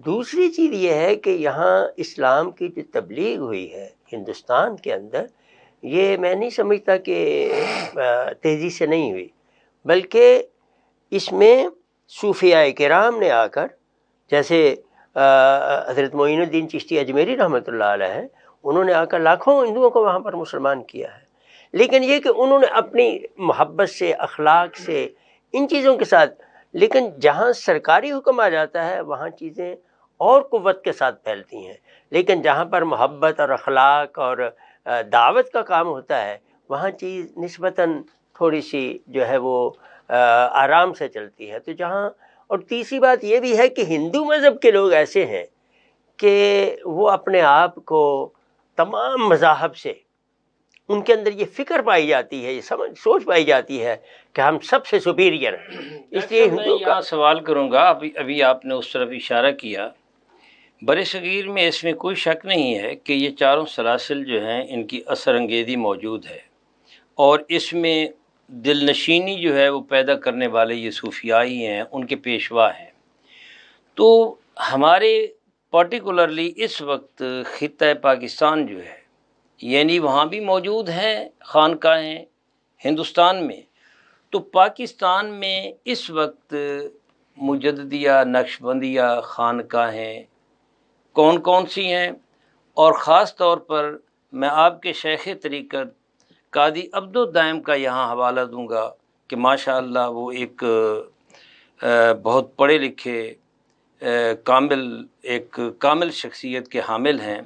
دوسری چیز یہ ہے کہ یہاں اسلام کی جو تبلیغ ہوئی ہے ہندوستان کے اندر، یہ میں نہیں سمجھتا کہ تیزی سے نہیں ہوئی، بلکہ اس میں صوفیاء کرام نے آ کر، جیسے حضرت معین الدین چشتی اجمیری رحمۃ اللہ علیہ ہیں، انہوں نے آ کر لاکھوں ہندوؤں کو وہاں پر مسلمان کیا ہے، لیکن یہ کہ انہوں نے اپنی محبت سے، اخلاق سے، ان چیزوں کے ساتھ، لیکن جہاں سرکاری حکم آ جاتا ہے وہاں چیزیں اور قوت کے ساتھ پھیلتی ہیں، لیکن جہاں پر محبت اور اخلاق اور دعوت کا کام ہوتا ہے وہاں چیز نسبتاً تھوڑی سی جو ہے وہ آرام سے چلتی ہے۔ تو جہاں، اور تیسری بات یہ بھی ہے کہ ہندو مذہب کے لوگ ایسے ہیں کہ وہ اپنے آپ کو تمام مذاہب سے، ان کے اندر یہ فکر پائی جاتی ہے، یہ سوچ پائی جاتی ہے کہ ہم سب سے سپیریئر ہیں۔ اس لیے میں یہاں سوال کروں گا، ابھی آپ نے اس طرف اشارہ کیا، بر صغیر میں اس میں کوئی شک نہیں ہے کہ یہ چاروں سلاسل جو ہیں ان کی اثر انگیزی موجود ہے، اور اس میں دل نشینی جو ہے وہ پیدا کرنے والے یہ صوفیائی ہیں، ان کے پیشوا ہیں۔ تو ہمارے پرٹیکولرلی اس وقت خطہ پاکستان جو ہے، یعنی وہاں بھی موجود ہیں خانقاہیں ہندوستان میں، تو پاکستان میں اس وقت مجددیہ نقشبندیہ خانقاہیں کون کون سی ہیں؟ اور خاص طور پر میں آپ کے شیخ طریقت قاضی عبدالدائم کا یہاں حوالہ دوں گا کہ ماشاءاللہ وہ ایک بہت پڑھے لکھے کامل شخصیت کے حامل ہیں۔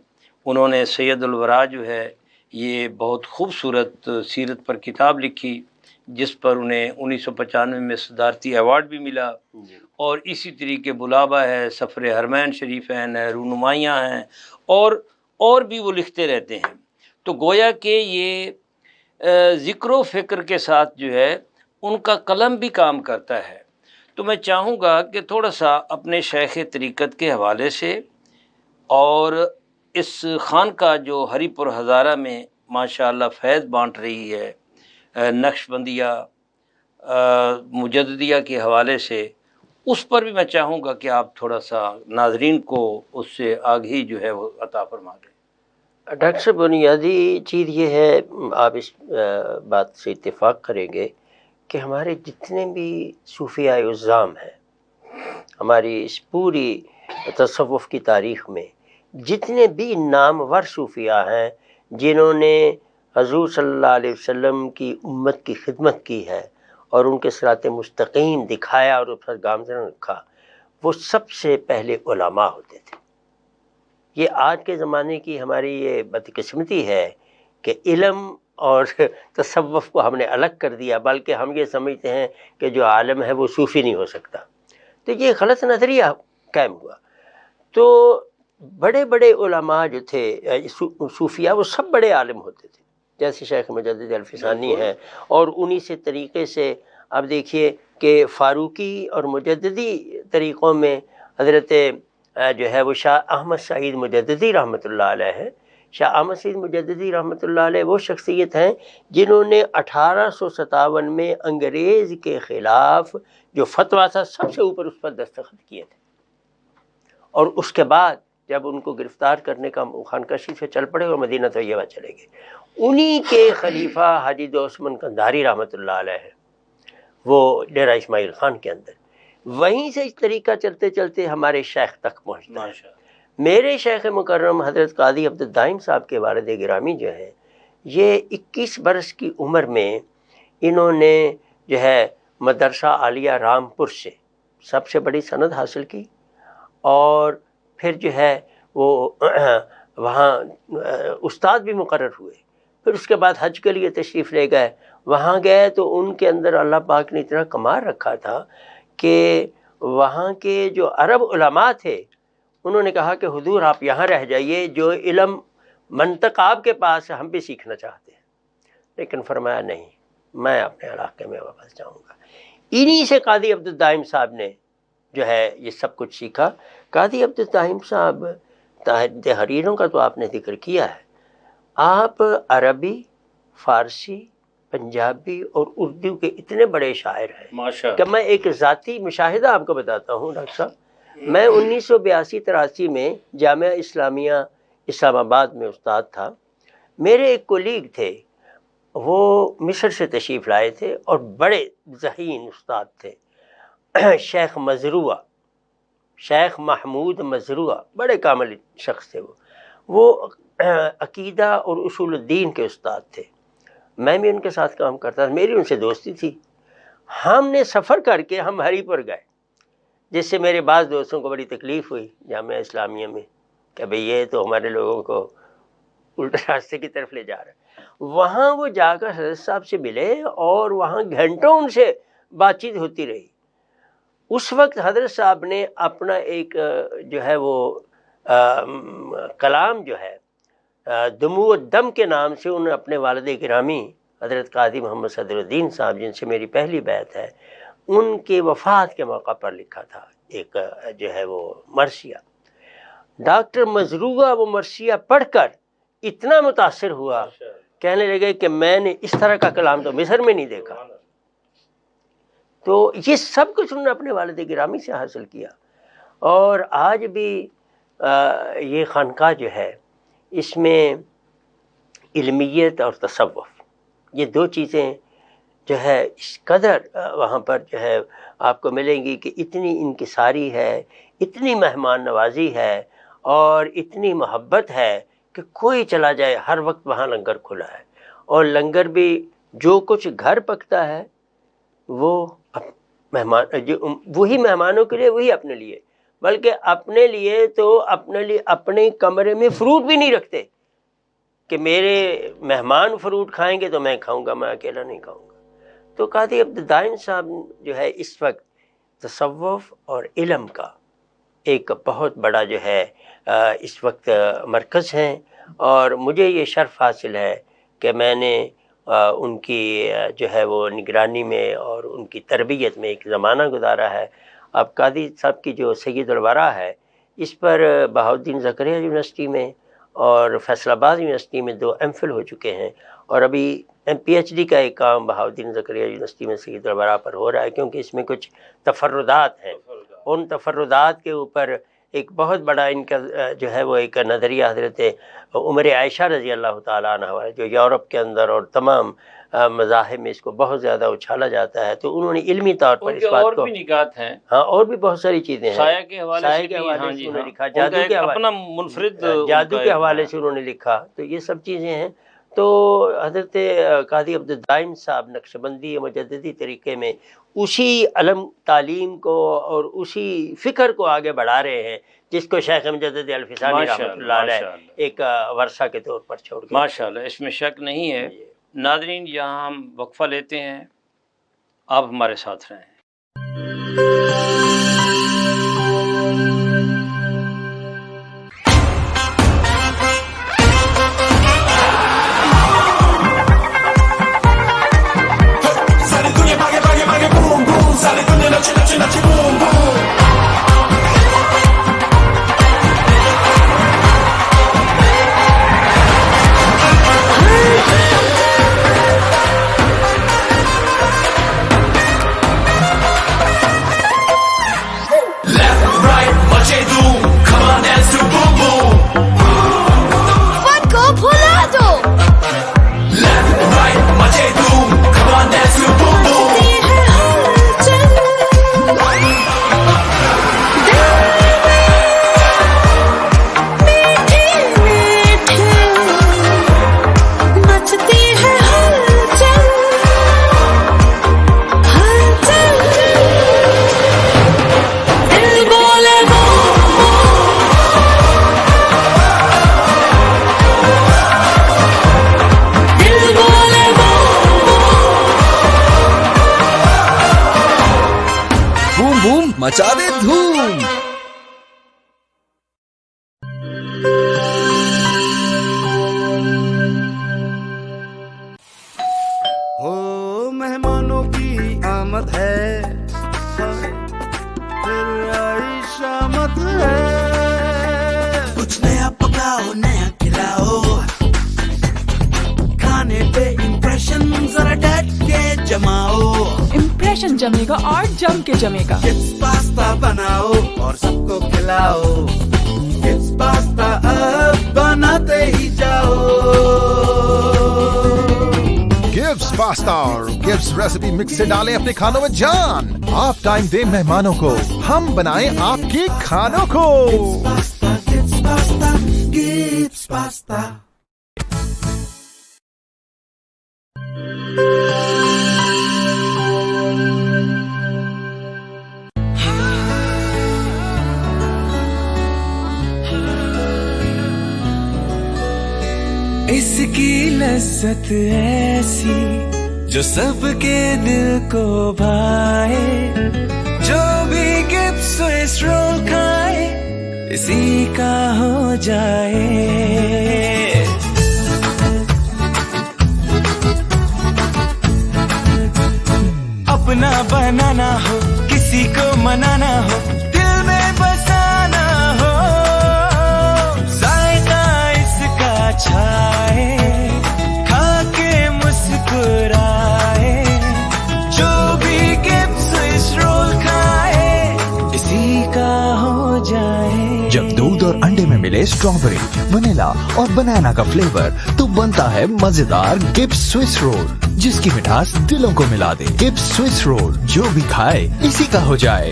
انہوں نے سید الورا جو ہے یہ بہت خوبصورت سیرت پر کتاب لکھی، جس پر انہیں 1995 میں صدارتی ایوارڈ بھی ملا، اور اسی طریقے بلابہ ہے، سفر حرمین شریفین ہے، رونمائیاں ہیں، اور بھی وہ لکھتے رہتے ہیں۔ تو گویا کہ یہ ذکر و فکر کے ساتھ جو ہے ان کا قلم بھی کام کرتا ہے۔ تو میں چاہوں گا کہ تھوڑا سا اپنے شیخ طریقت کے حوالے سے اور اس خانقاہ جو ہری پور ہزارہ میں ماشاءاللہ فیض بانٹ رہی ہے نقش بندیہ مجددیہ کے حوالے سے، اس پر بھی میں چاہوں گا کہ آپ تھوڑا سا ناظرین کو اس سے آگہی جو ہے وہ عطا فرما دیں۔ ڈاکٹر صاحب، بنیادی چیز یہ ہے، آپ اس بات سے اتفاق کریں گے کہ ہمارے جتنے بھی صوفیاء عظام ہیں، ہماری اس پوری تصوف کی تاریخ میں جتنے بھی نامور صوفیاء ہیں جنہوں نے حضور صلی اللہ علیہ وسلم کی امت کی خدمت کی ہے اور ان کے صراط مستقیم دکھایا اور اس پر گامزن رکھا، وہ سب سے پہلے علماء ہوتے تھے۔ یہ آج کے زمانے کی ہماری یہ بدقسمتی ہے کہ علم اور تصوف کو ہم نے الگ کر دیا، بلکہ ہم یہ سمجھتے ہیں کہ جو عالم ہے وہ صوفی نہیں ہو سکتا، تو یہ غلط نظریہ قائم ہوا۔ تو بڑے بڑے علماء جو تھے صوفیاء، وہ سب بڑے عالم ہوتے تھے، جیسے شیخ مجدد الفسانی ہیں، اور انہی سے طریقے سے اب دیکھیے کہ فاروقی اور مجددی طریقوں میں حضرت جو ہے وہ شاہ احمد سعید مجددی رحمۃ اللہ علیہ ہے۔ شاہ احمد سعید مجددی رحمۃ اللہ علیہ وہ شخصیت ہیں جنہوں نے 1857 میں انگریز کے خلاف جو فتویٰ تھا سب سے اوپر اس پر دستخط کیے تھے، اور اس کے بعد جب ان کو گرفتار کرنے کا خانقاہ سے چل پڑے اور مدینہ طیبہ چلے گئے، انہی کے خلیفہ حاجی دوسمن قندھاری رحمۃ اللہ علیہ ہے، وہ ڈیرہ اسماعیل خان کے اندر، وہیں سے اس طریقہ چلتے چلتے ہمارے شیخ تک پہنچتا ہے۔ میرے شیخ مکرم حضرت قاضی عبد الدائم صاحب کے والد گرامی جو ہیں، یہ 21 برس کی عمر میں انہوں نے جو ہے مدرسہ عالیہ رامپور سے سب سے بڑی سند حاصل کی، اور پھر جو ہے وہ وہاں استاد بھی مقرر ہوئے۔ پھر اس کے بعد حج کے لیے تشریف لے گئے، وہاں گئے تو ان کے اندر اللہ پاک نے اتنا کمال رکھا تھا کہ وہاں کے جو عرب علماء تھے انہوں نے کہا کہ حضور آپ یہاں رہ جائیے، جو علم منطق آپ کے پاس ہے ہم بھی سیکھنا چاہتے ہیں، لیکن فرمایا نہیں، میں اپنے علاقے میں واپس جاؤں گا۔ انہی سے قاضی عبد الدائم صاحب نے جو ہے یہ سب کچھ سیکھا۔ قاضی عبد الدائم صاحب تحریروں کا تو آپ نے ذکر کیا ہے، آپ عربی، فارسی، پنجابی اور اردو کے اتنے بڑے شاعر ہیں کہ میں ایک ذاتی مشاہدہ آپ کو بتاتا ہوں ڈاکٹر صاحب۔ میں 1982-83 میں جامعہ اسلامیہ اسلام آباد میں استاد تھا۔ میرے ایک کولیگ تھے، وہ مصر سے تشریف لائے تھے اور بڑے ذہین استاد تھے، شیخ مزروع، شیخ محمود مزروع، بڑے کامل شخص تھے وہ عقیدہ اور اصول الدین کے استاد تھے۔ میں بھی ان کے ساتھ کام کرتا تھا، میری ان سے دوستی تھی۔ ہم نے سفر کر کے ہم ہری پور گئے، جس سے میرے بعض دوستوں کو بڑی تکلیف ہوئی جامعہ اسلامیہ میں کہ بھئی یہ تو ہمارے لوگوں کو الٹے راستے کی طرف لے جا رہا ہے۔ وہاں وہ جا کر حضرت صاحب سے ملے اور وہاں گھنٹوں ان سے بات چیت ہوتی رہی۔ اس وقت حضرت صاحب نے اپنا ایک جو ہے وہ کلام جو ہے دموع الدم کے نام سے انہوں نے اپنے والد گرامی حضرت قاضی محمد صدر الدین صاحب، جن سے میری پہلی بیعت ہے، ان کے وفات کے موقع پر لکھا تھا ایک جو ہے وہ مرثیہ۔ ڈاکٹر مزروع وہ مرثیہ پڑھ کر اتنا متاثر ہوا، کہنے لگے کہ میں نے اس طرح کا کلام تو مصر میں نہیں دیکھا۔ تو یہ سب کچھ انہوں نے اپنے والد گرامی سے حاصل کیا، اور آج بھی یہ خانقاہ جو ہے اس میں علمیت اور تصوف، یہ دو چیزیں جو ہے اس قدر وہاں پر جو ہے آپ کو ملیں گی کہ اتنی انکساری ہے، اتنی مہمان نوازی ہے اور اتنی محبت ہے کہ کوئی چلا جائے ہر وقت وہاں لنگر کھلا ہے، اور لنگر بھی جو کچھ گھر پکتا ہے وہ مہمان وہی مہمانوں کے لیے، وہی اپنے لیے، بلکہ اپنے لیے تو اپنے کمرے میں فروٹ بھی نہیں رکھتے کہ میرے مہمان فروٹ کھائیں گے تو میں کھاؤں گا، میں اکیلا نہیں کھاؤں گا۔ تو قاضی عبد الدائم صاحب جو ہے اس وقت تصوف اور علم کا ایک بہت بڑا جو ہے اس وقت مرکز ہیں، اور مجھے یہ شرف حاصل ہے کہ میں نے ان کی جو ہے وہ نگرانی میں اور ان کی تربیت میں ایک زمانہ گزارا ہے۔ اب قاضی صاحب کی جو سید الورا ہے، اس پر بہاؤالدین زکریا یونیورسٹی میں اور فیصل آباد یونیورسٹی میں 2 MPhil ہو چکے ہیں، اور ابھی PhD کا ایک کام بہاؤالدین زکریا یونیورسٹی میں سید دربارہ پر ہو رہا ہے، کیونکہ اس میں کچھ تفردات ہیں. ان تفردات کے اوپر ایک بہت بڑا ان کا جو ہے وہ ایک نظریہ حضرت عمر عائشہ رضی اللہ تعالیٰ عنہ ہے، جو یورپ کے اندر اور تمام مذاہب میں اس کو بہت زیادہ اچھالا جاتا ہے. تو انہوں نے علمی طور پر اس بات کو، اور بھی نکات ہیں، ہاں اور بھی بہت ساری چیزیں ہیں، سایہ کے حوالے سے انہوں نے لکھا، جادو کے اپنا منفرد جادو کے حوالے سے انہوں نے لکھا. تو یہ سب چیزیں ہیں. تو حضرت قاضی عبدالدائم صاحب نقشبندی مجددی طریقے میں اسی علم تعلیم کو اور اسی فکر کو آگے بڑھا رہے ہیں جس کو شیخ مجدد الفسانی رحمۃ اللہ علیہ ایک ورثہ کے طور پر چھوڑ گئے. ماشاءاللہ، اس میں شک نہیں ہے. ناظرین، یہاں ہم وقفہ لیتے ہیں، آپ ہمارے ساتھ رہیں. مچا دے دھوم. ہو مہمانوں کی آمد ہے، پھر آئی شامت ہے. کچھ نیا پکاؤ، نیا کھلاؤ، کھانے پہ امپریشن ذرا ڈٹ کے جماؤ. امپریشن جمے گا اور جم کے جمے گا. کڈس پاستا بناؤ اور سب کو کھلاؤ. کڈس پاستا اب بناتے ہی جاؤ. گبس پاستا اور گبس ریسیپی مکس سے ڈالیں اپنے کھانوں میں جان. آپ ٹائم دیں مہمانوں کو، ہم بنائیں آپ کے کھانوں کو. گبس پاستا، گبس پاستا. اس کی لذت ایسی جو سب کے دل کو بھائے. جو بھی گبس سوئس رول کھائے اسی کا ہو جائے. اپنا بنانا ہو، کسی کو منانا ہو، دل میں بسانا ہو، ذائقہ اس کا چھائے، کھا کے مسکرائے. جو بھی گبس سوئس رول کھائے اسی کا ہو جائے. جب دودھ اور انڈے میں ملے اسٹرابری، ونیلا اور بنانا کا فلیور تو بنتا ہے مزیدار گبس سوئس رول، جس کی مٹھاس دلوں کو ملا دے. گبس سوئس رول، جو بھی کھائے اسی کا ہو جائے.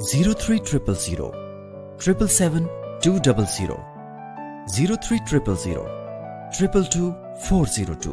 0300 777 200 0300 222 402।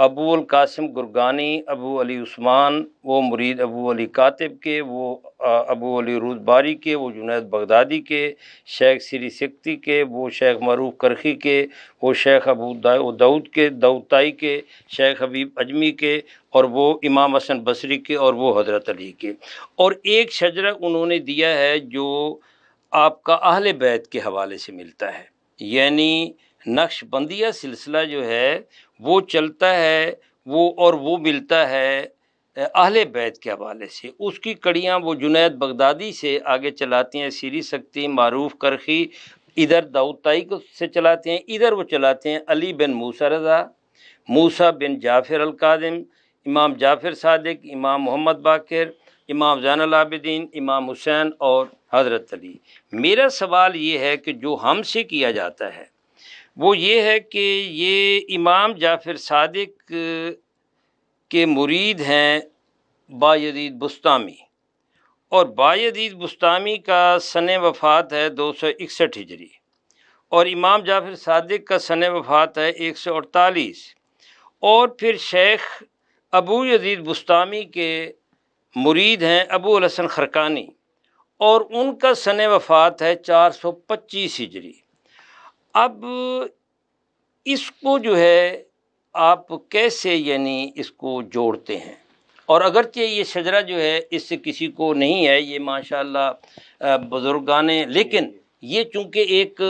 ابو القاسم گرگانی، ابو علی عثمان وہ مرید ابو علی کاتب کے، وہ ابو علی رودباری کے، وہ جنید بغدادی کے، شیخ سری سکتی کے، وہ شیخ معروف کرخی کے، وہ شیخ ابو داؤد کے، داؤدائی کے، شیخ حبیب اجمی کے، اور وہ امام حسن بصری کے، اور وہ حضرت علی کے۔ اور ایک شجرہ انہوں نے دیا ہے جو آپ کا اہل بیت کے حوالے سے ملتا ہے، یعنی نقش بندیہ سلسلہ جو ہے وہ چلتا ہے، وہ ملتا ہے اہل بیت کے حوالے سے۔ اس کی کڑیاں وہ جنید بغدادی سے آگے چلاتے ہیں، سری سکتی، معروف کرخی، ادھر داؤدائی سے چلاتے ہیں، ادھر وہ چلاتے ہیں علی بن موسیٰ رضا، موسیٰ بن جعفر القادم، امام جعفر صادق، امام محمد باقر، امام زین العابدین، امام حسین اور حضرت علی۔ میرا سوال یہ ہے کہ جو ہم سے کیا جاتا ہے وہ یہ ہے کہ یہ امام جعفر صادق کے مرید ہیں بایزید بسطامی، اور بایزید بسطامی کا سن وفات ہے 261 ہجری، اور امام جعفر صادق کا سن وفات ہے 148، اور پھر شیخ ابو یزید بسطامی کے مرید ہیں ابو الحسن خرقانی، اور ان کا سن وفات ہے 425 ہجری۔ اب اس کو جو ہے آپ کیسے یعنی اس کو جوڑتے ہیں؟ اور اگرچہ یہ شجرہ جو ہے اس سے کسی کو نہیں ہے، یہ ماشاءاللہ بزرگان، لیکن یہ چونکہ ایک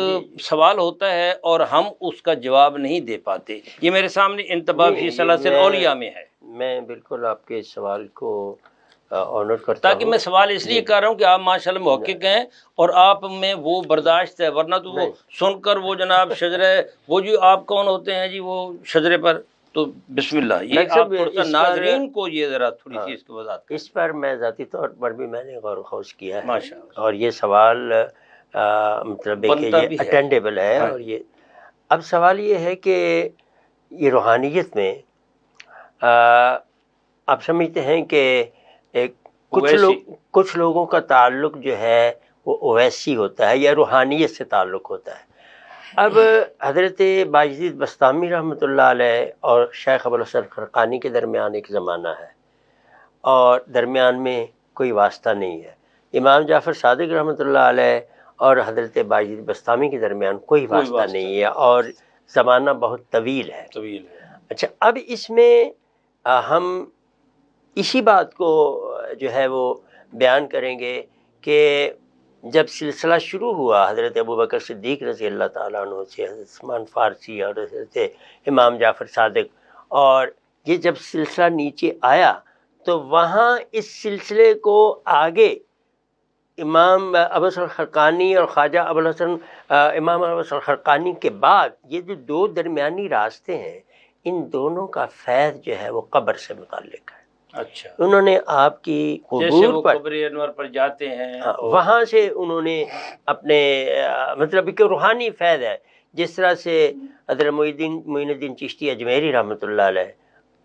سوال ہوتا ہے اور ہم اس کا جواب نہیں دے پاتے، یہ میرے سامنے انتباہ فی سلاسل اولیاء میں ہے۔ میں بالکل آپ کے سوال کو آنر کرتا ہوں، تاکہ میں سوال اس لیے کر رہا ہوں کہ آپ ماشاءاللہ محقق ہیں اور آپ میں وہ برداشت ہے، ورنہ تو وہ سن کر وہ جناب شجرے، وہ جو آپ کون ہوتے ہیں جی وہ شجرے پر، تو بسم اللہ، یہ آپ تھوڑا سا ناظرین کو یہ ذرا تھوڑی سی اس کی وضاحت کریں۔ اس پر میں ذاتی طور پر بھی میں نے غور و خوض کیا ہے، ماشاءاللہ، اور یہ سوال مطلب ہے کہ یہ اٹینڈیبل ہے، اور یہ اب سوال یہ ہے کہ یہ روحانیت میں آپ سمجھتے ہیں کہ کچھ لوگوں کا تعلق جو ہے وہ اویسی ہوتا ہے یا روحانیت سے تعلق ہوتا ہے۔ اب حضرت بایزید بسطامی رحمۃ اللہ علیہ اور شیخ ابو الحسن خرقانی کے درمیان ایک زمانہ ہے، اور درمیان میں کوئی واسطہ نہیں ہے۔ امام جعفر صادق رحمۃ اللہ علیہ اور حضرت بایزید بسطامی کے درمیان کوئی واسطہ نہیں ہے، اور زمانہ بہت طویل ہے۔ اچھا، اب اس میں ہم اسی بات کو جو ہے وہ بیان کریں گے کہ جب سلسلہ شروع ہوا حضرت ابوبکر صدیق رضی اللہ تعالیٰ عنہ سے، حضرت سلمان فارسی اور حضرت امام جعفر صادق، اور یہ جب سلسلہ نیچے آیا تو وہاں اس سلسلے کو آگے امام ابو الحسن خرقانی اور خواجہ ابو الحسن امام ابو الحسن خرقانی کے بعد یہ جو دو درمیانی راستے ہیں، ان دونوں کا فیض جو ہے وہ قبر سے متعلق ہے۔ اچھا، انہوں نے آپ کی قبور پر، قبر انور پر جاتے ہیں، وہاں سے انہوں نے اپنے مطلب کہ روحانی فیض ہے، جس طرح سے حضرت معین الدین چشتی اجمیری رحمۃ اللہ علیہ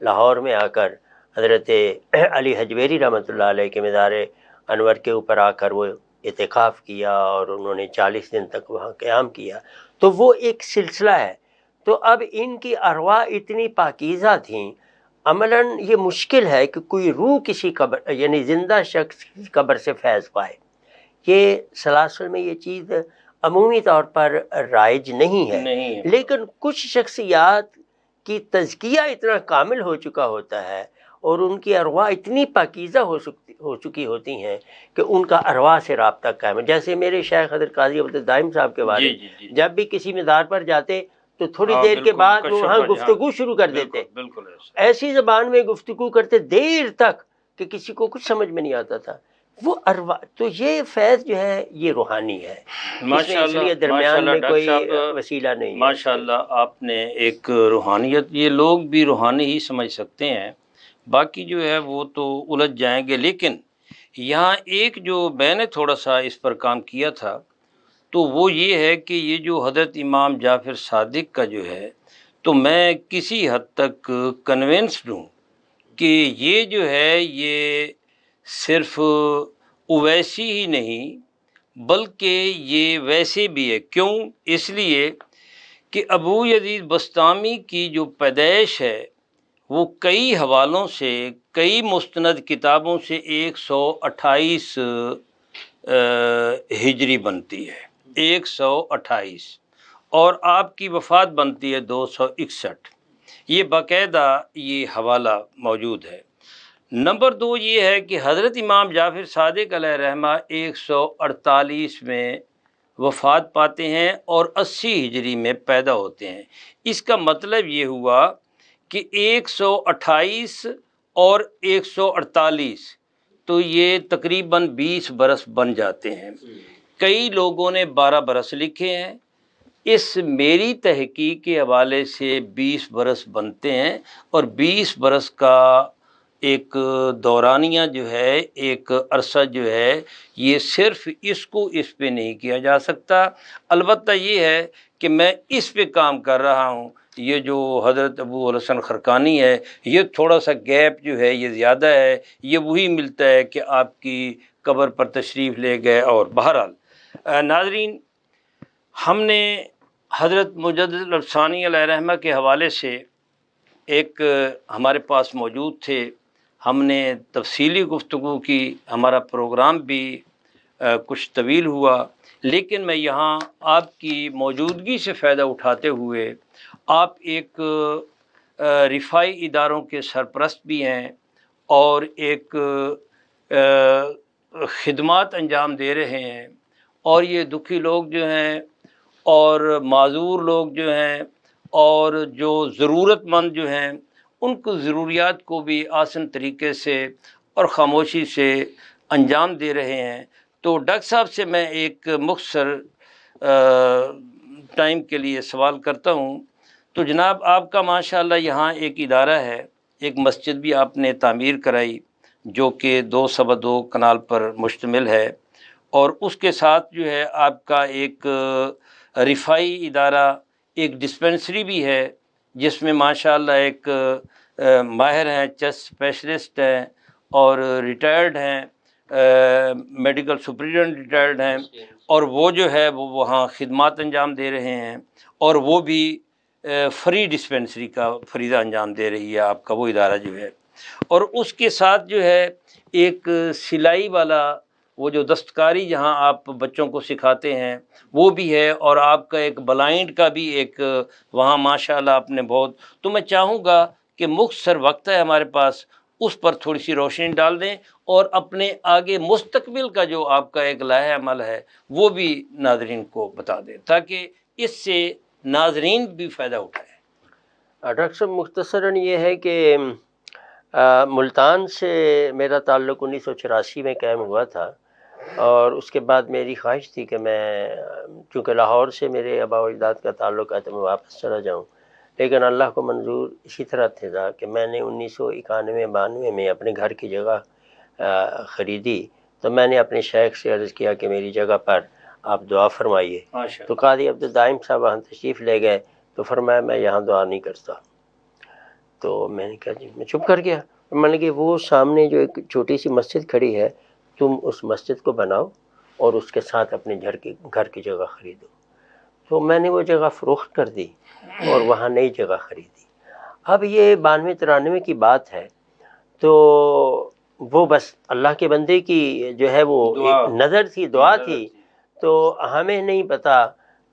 لاہور میں آ کر حضرت علی حجویری رحمۃ اللہ علیہ کے مزار انور کے اوپر آ کر وہ اعتکاف کیا، اور انہوں نے 40 دن تک وہاں قیام کیا، تو وہ ایک سلسلہ ہے۔ تو اب ان کی ارواح اتنی پاکیزہ تھیں، عملاً یہ مشکل ہے کہ کوئی روح کسی قبر یعنی زندہ شخص کی قبر سے فیض پائے۔ یہ سلاسل میں یہ چیز عمومی طور پر رائج نہیں ہے، لیکن کچھ شخصیات کی تزکیہ اتنا کامل ہو چکا ہوتا ہے اور ان کی ارواح اتنی پاکیزہ ہو چکی ہوتی ہیں کہ ان کا ارواح سے رابطہ قائم ہے۔ جیسے میرے شیخ حضرت قاضی عبدالدائم صاحب کے والد جب بھی کسی مزار پر جاتے تو تھوڑی دیر کے بعد وہاں گفتگو شروع کر دیتے، ایسی زبان میں گفتگو کرتے دیر تک کہ کسی کو کچھ سمجھ میں نہیں آتا تھا۔ وہ ارواح، تو یہ فیض جو ہے یہ روحانی ہے، اس لیے درمیان میں کوئی وسیلہ نہیں۔ ماشاءاللہ، آپ نے ایک روحانیت، یہ لوگ بھی روحانی ہی سمجھ سکتے ہیں، باقی جو ہے وہ تو الجھ جائیں گے۔ لیکن یہاں ایک جو میں نے تھوڑا سا اس پر کام کیا تھا تو وہ یہ ہے کہ یہ جو حضرت امام جعفر صادق کا جو ہے، تو میں کسی حد تک کنونسڈ ہوں کہ یہ جو ہے یہ صرف اویسی ہی نہیں بلکہ یہ ویسے بھی ہے۔ کیوں؟ اس لیے کہ ابو یزید بسطامی کی جو پیدائش ہے وہ کئی حوالوں سے کئی مستند کتابوں سے 128 ہجری بنتی ہے، 128، اور آپ کی وفات بنتی ہے 261۔ یہ باقاعدہ یہ حوالہ موجود ہے۔ نمبر 2 یہ ہے کہ حضرت امام جعفر صادق علیہ رحمہ 148 میں وفات پاتے ہیں اور 80 ہجری میں پیدا ہوتے ہیں۔ اس کا مطلب یہ ہوا کہ 128 اور 148 تو یہ تقریباً 20 برس بن جاتے ہیں۔ کئی لوگوں نے 12 برس لکھے ہیں، اس میری تحقیق کے حوالے سے 20 برس بنتے ہیں، اور 20 برس کا ایک دورانیہ جو ہے، ایک عرصہ جو ہے، یہ صرف اس کو اس پہ نہیں کیا جا سکتا۔ البتہ یہ ہے کہ میں اس پہ کام کر رہا ہوں۔ یہ جو حضرت ابو الحسن خرقانی ہے، یہ تھوڑا سا گیپ جو ہے یہ زیادہ ہے، یہ وہی ملتا ہے کہ آپ کی قبر پر تشریف لے گئے۔ اور بہرحال ناظرین، ہم نے حضرت مجدد الافسانی علیہ رحمہ کے حوالے سے ایک ہمارے پاس موجود تھے، ہم نے تفصیلی گفتگو کی، ہمارا پروگرام بھی کچھ طویل ہوا، لیکن میں یہاں آپ کی موجودگی سے فائدہ اٹھاتے ہوئے، آپ ایک رفاعی اداروں کے سرپرست بھی ہیں اور ایک خدمات انجام دے رہے ہیں، اور یہ دکھی لوگ جو ہیں اور معذور لوگ جو ہیں اور جو ضرورت مند جو ہیں، ان کو ضروریات کو بھی آسان طریقے سے اور خاموشی سے انجام دے رہے ہیں۔ تو ڈاکٹر صاحب سے میں ایک مختصر ٹائم کے لیے سوال کرتا ہوں۔ تو جناب، آپ کا ماشاءاللہ یہاں ایک ادارہ ہے، ایک مسجد بھی آپ نے تعمیر کرائی جو کہ 2 کنال پر مشتمل ہے، اور اس کے ساتھ جو ہے آپ کا ایک رفاعی ادارہ، ایک ڈسپنسری بھی ہے جس میں ماشاءاللہ ایک ماہر ہیں، چیسٹ اسپیشلسٹ ہیں اور ریٹائرڈ ہیں، میڈیکل سپرنٹینڈنٹ ریٹائرڈ ہیں، اور وہ جو ہے وہ وہاں خدمات انجام دے رہے ہیں، اور وہ بھی فری ڈسپنسری کا فریضہ انجام دے رہی ہے آپ کا وہ ادارہ جو ہے۔ اور اس کے ساتھ جو ہے ایک سلائی والا، وہ جو دستکاری جہاں آپ بچوں کو سکھاتے ہیں وہ بھی ہے، اور آپ کا ایک بلائنڈ کا بھی ایک وہاں ماشاءاللہ آپ نے بہت، تو میں چاہوں گا کہ مختصر وقت ہے ہمارے پاس، اس پر تھوڑی سی روشنی ڈال دیں، اور اپنے آگے مستقبل کا جو آپ کا ایک لائحہ عمل ہے وہ بھی ناظرین کو بتا دیں، تاکہ اس سے ناظرین بھی فائدہ اٹھائیں۔ ڈاکٹر صاحب، مختصراً یہ ہے کہ ملتان سے میرا تعلق 1984 میں قائم ہوا تھا، اور اس کے بعد میری خواہش تھی کہ میں، چونکہ لاہور سے میرے آباء و اجداد کا تعلق ہے، تو میں واپس چلا جاؤں، لیکن اللہ کو منظور اسی طرح تھا کہ میں نے 1991-92 میں اپنے گھر کی جگہ خریدی، تو میں نے اپنے شیخ سے عرض کیا کہ میری جگہ پر آپ دعا فرمائیے۔ تو قاضی عبدالدائم صاحب وہاں تشریف لے گئے، تو فرمایا میں یہاں دعا نہیں کرتا۔ تو میں نے کہا جی، میں چپ کر گیا۔ میں نے کہ وہ سامنے جو ایک چھوٹی سی مسجد کھڑی ہے، تم اس مسجد کو بناؤ اور اس کے ساتھ اپنے گھر کی جگہ خریدو۔ تو میں نے وہ جگہ فروخت کر دی اور وہاں نئی جگہ خریدی۔ اب یہ 92-93 کی بات ہے، تو وہ بس اللہ کے بندے کی جو ہے وہ نظر تھی، دعا تھی۔ تو ہمیں نہیں پتا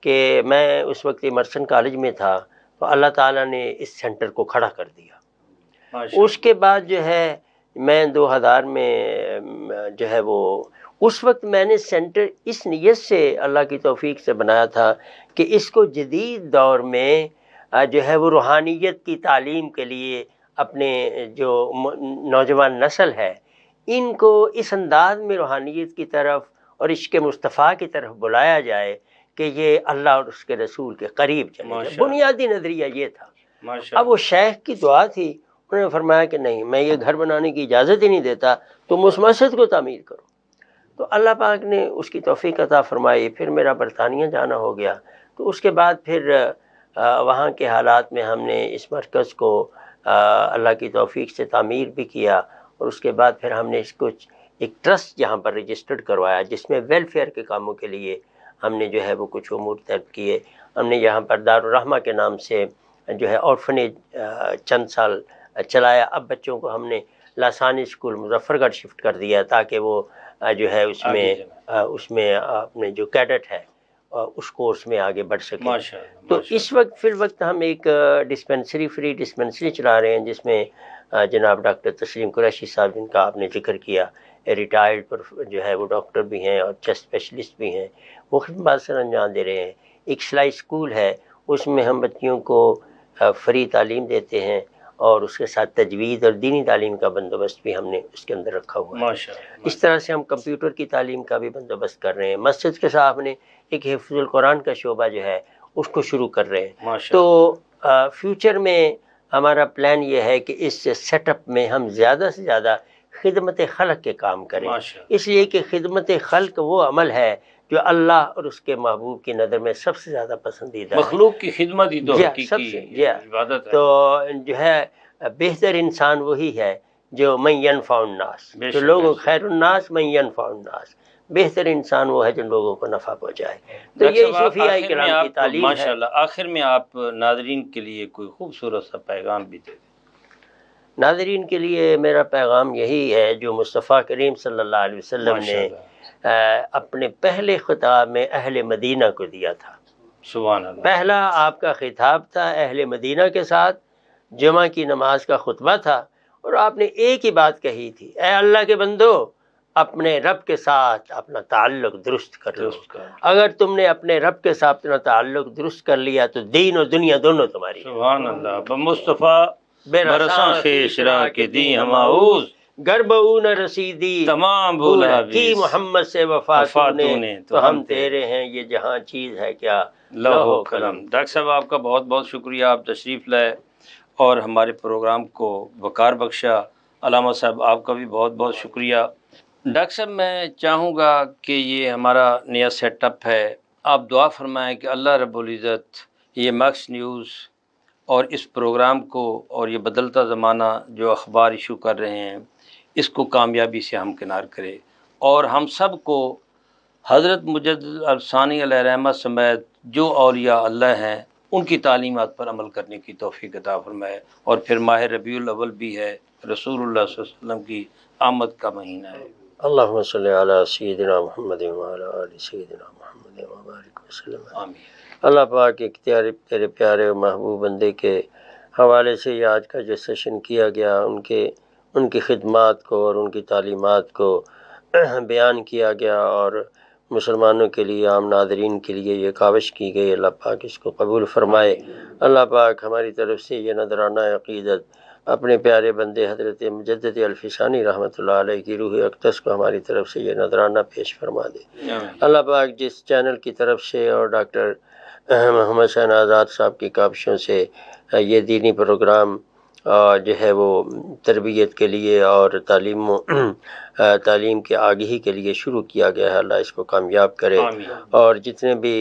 کہ میں اس وقت ایمرسن کالج میں تھا، تو اللہ تعالیٰ نے اس سینٹر کو کھڑا کر دیا۔ اس کے بعد جو ہے میں 2000 میں جو ہے وہ، اس وقت میں نے سینٹر اس نیت سے اللہ کی توفیق سے بنایا تھا کہ اس کو جدید دور میں جو ہے وہ روحانیت کی تعلیم کے لیے اپنے جو نوجوان نسل ہے، ان کو اس انداز میں روحانیت کی طرف اور عشق مصطفیٰ کی طرف بلایا جائے کہ یہ اللہ اور اس کے رسول کے قریب چلے جائے۔ بنیادی نظریہ یہ تھا۔ اب وہ شیخ کی دعا تھی، انہوں نے فرمایا کہ نہیں، میں یہ گھر بنانے کی اجازت ہی نہیں دیتا، تم اس مسجد کو تعمیر کرو۔ تو اللہ پاک نے اس کی توفیق عطا فرمائی۔ پھر میرا برطانیہ جانا ہو گیا، تو اس کے بعد پھر وہاں کے حالات میں ہم نے اس مرکز کو اللہ کی توفیق سے تعمیر بھی کیا، اور اس کے بعد پھر ہم نے اس کو ایک ٹرسٹ یہاں پر رجسٹرڈ کروایا، جس میں ویلفیئر کے کاموں کے لیے ہم نے جو ہے وہ کچھ امور طلب کیے۔ ہم نے یہاں پر دارالرحمہ کے نام سے جو ہے آرفنیج چند سال چلایا. اب بچوں کو ہم نے لاسانی اسکول مظفر گڑھ شفٹ کر دیا تاکہ وہ جو ہے اس میں اپنے جو کیڈٹ ہے اس کورس میں آگے بڑھ سکیں. تو اس وقت فی الوقت ہم ایک فری ڈسپنسری چلا رہے ہیں جس میں جناب ڈاکٹر تسلیم قریشی صاحب جن کا آپ نے ذکر کیا ریٹائرڈ پر جو ہے وہ ڈاکٹر بھی ہیں اور چیسٹ اسپیشلسٹ بھی ہیں, وہ خدمات سر انجام دے رہے ہیں. ایک سلائی اسکول ہے, اس میں ہم بچیوں کو فری تعلیم دیتے ہیں اور اس کے ساتھ تجوید اور دینی تعلیم کا بندوبست بھی ہم نے اس کے اندر رکھا ہوا ہے. اس طرح سے ہم کمپیوٹر کی تعلیم کا بھی بندوبست کر رہے ہیں. مسجد کے ساتھ ہم نے ایک حفظ القرآن کا شعبہ جو ہے اس کو شروع کر رہے ہیں. تو فیوچر میں ہمارا پلان یہ ہے کہ اس سیٹ اپ میں ہم زیادہ سے زیادہ خدمت خلق کے کام کریں, اس لیے کہ خدمت خلق وہ عمل ہے جو اللہ اور اس کے محبوب کی نظر میں سب سے زیادہ پسندیدہ مخلوق کی خدمت ہی تو حقیقی عبادت ہے. تو جو ہے بہتر انسان وہی ہے جو من ینفع الناس, جو لوگوں خیر الناس من ینفع الناس, بہتر انسان وہ ہے جو لوگوں کو نفع پہنچائے. تو یہ صوفیاء کرام کی تعلیم ہے. ماشاءاللہ آخر میں آپ ناظرین کے لیے کوئی خوبصورت سا پیغام بھی دے دیں. ناظرین کے لیے میرا پیغام یہی ہے جو مصطفیٰ کریم صلی اللہ علیہ وسلم نے اپنے پہلے خطاب میں اہل مدینہ کو دیا تھا. سبحان اللہ. پہلا آپ کا خطاب تھا اہل مدینہ کے ساتھ, جمعہ کی نماز کا خطبہ تھا, اور آپ نے ایک ہی بات کہی تھی, اے اللہ کے بندو اپنے رب کے ساتھ اپنا تعلق درست کر لو. اگر تم نے اپنے رب کے ساتھ اپنا تعلق درست کر لیا تو دین اور دنیا دونوں تمہاری. سبحان اللہ. بمصطفیٰ برساں خیش را کے دی ہماؤز, گرب اون رسیدی تمام بولا کی محمد سے وفا نے, تو ہم تیرے ہیں یہ جہاں چیز ہے کیا لوح و قلم. ڈاکٹر صاحب آپ کا بہت بہت شکریہ, آپ تشریف لائے اور ہمارے پروگرام کو وقار بخشا. علامہ صاحب آپ کا بھی بہت بہت شکریہ. ڈاکٹر صاحب میں چاہوں گا کہ یہ ہمارا نیا سیٹ اپ ہے, آپ دعا فرمائیں کہ اللہ رب العزت یہ میکس نیوز اور اس پروگرام کو اور یہ بدلتا زمانہ جو اخبار ایشو کر رہے ہیں اس کو کامیابی سے ہمکنار کرے, اور ہم سب کو حضرت مجدد الثانی علیہ رحمہ سمیت جو اولیاء اللہ ہیں ان کی تعلیمات پر عمل کرنے کی توفیق عطا فرمائے. اور پھر ماہ ربیع الاول بھی ہے, رسول اللہ صلی اللہ علیہ وسلم کی آمد کا مہینہ ہے. اللہم صلی علی سیدنا محمد وعلی آل سیدنا محمد وبارک وسلم. آمین. اللہ پاک ایک تیرے پیارے و محبوب بندے کے حوالے سے یہ آج کا جو سیشن کیا گیا ان کی خدمات کو اور ان کی تعلیمات کو بیان کیا گیا, اور مسلمانوں کے لیے عام ناظرین کے لیے یہ کاوش کی گئی. اللہ پاک اس کو قبول فرمائے. اللہ پاک ہماری طرف سے یہ نذرانہ عقیدت اپنے پیارے بندے حضرت مجدد الفسانی رحمۃ اللہ علیہ کی روح اقدس کو ہماری طرف سے یہ نذرانہ پیش فرما دے. اللہ پاک جس چینل کی طرف سے اور ڈاکٹر محمد حسین آزاد صاحب کی کاوشوں سے یہ دینی پروگرام جو ہے وہ تربیت کے لیے اور تعلیم کے آگہی کے لیے شروع کیا گیا ہے, اللہ اس کو کامیاب کرے. اور جتنے بھی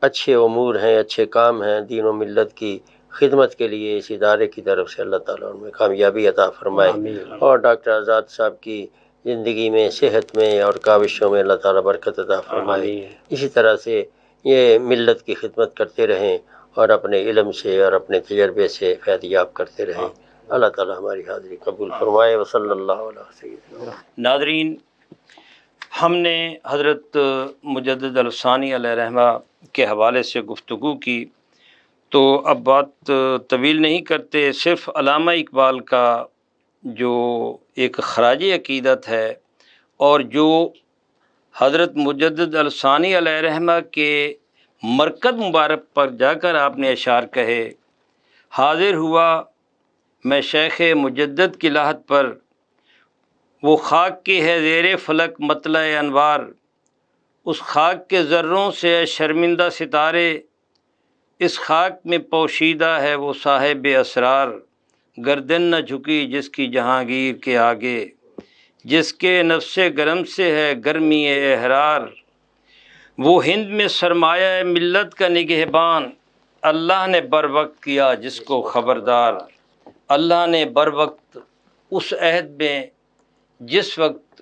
اچھے امور ہیں, اچھے کام ہیں دین و ملت کی خدمت کے لیے اس ادارے کی طرف سے اللہ تعالیٰ ان میں کامیابی عطا فرمائے. اور ڈاکٹر آزاد صاحب کی زندگی میں, صحت میں اور کاوشوں میں اللہ تعالیٰ برکت عطا فرمائے. اسی طرح سے یہ ملت کی خدمت کرتے رہیں اور اپنے علم سے اور اپنے تجربے سے فیضیاب کرتے رہیں. اللہ تعالیٰ ہماری حاضری قبول فرمائے. وصلی اللہ علیہ وسلم. ناظرین, ہم نے حضرت مجدد الثانی علیہ رحمہ کے حوالے سے گفتگو کی, تو اب بات طویل نہیں کرتے, صرف علامہ اقبال کا جو ایک خراج عقیدت ہے اور جو حضرت مجدد الثانی علیہ رحمہ کے مرکز مبارک پر جا کر آپ نے اشعار کہے, حاضر ہوا میں شیخ مجدد کی لاحت پر, وہ خاک کی ہے زیر فلک مطلع انوار, اس خاک کے ذروں سے شرمندہ ستارے, اس خاک میں پوشیدہ ہے وہ صاحب اسرار, گردن نہ جھکی جس کی جہانگیر کے آگے, جس کے نفس گرم سے ہے گرمی احرار, وہ ہند میں سرمایہ ملت کا نگہبان, اللہ نے بر وقت کیا جس کو خبردار. اللہ نے بر وقت اس عہد میں جس وقت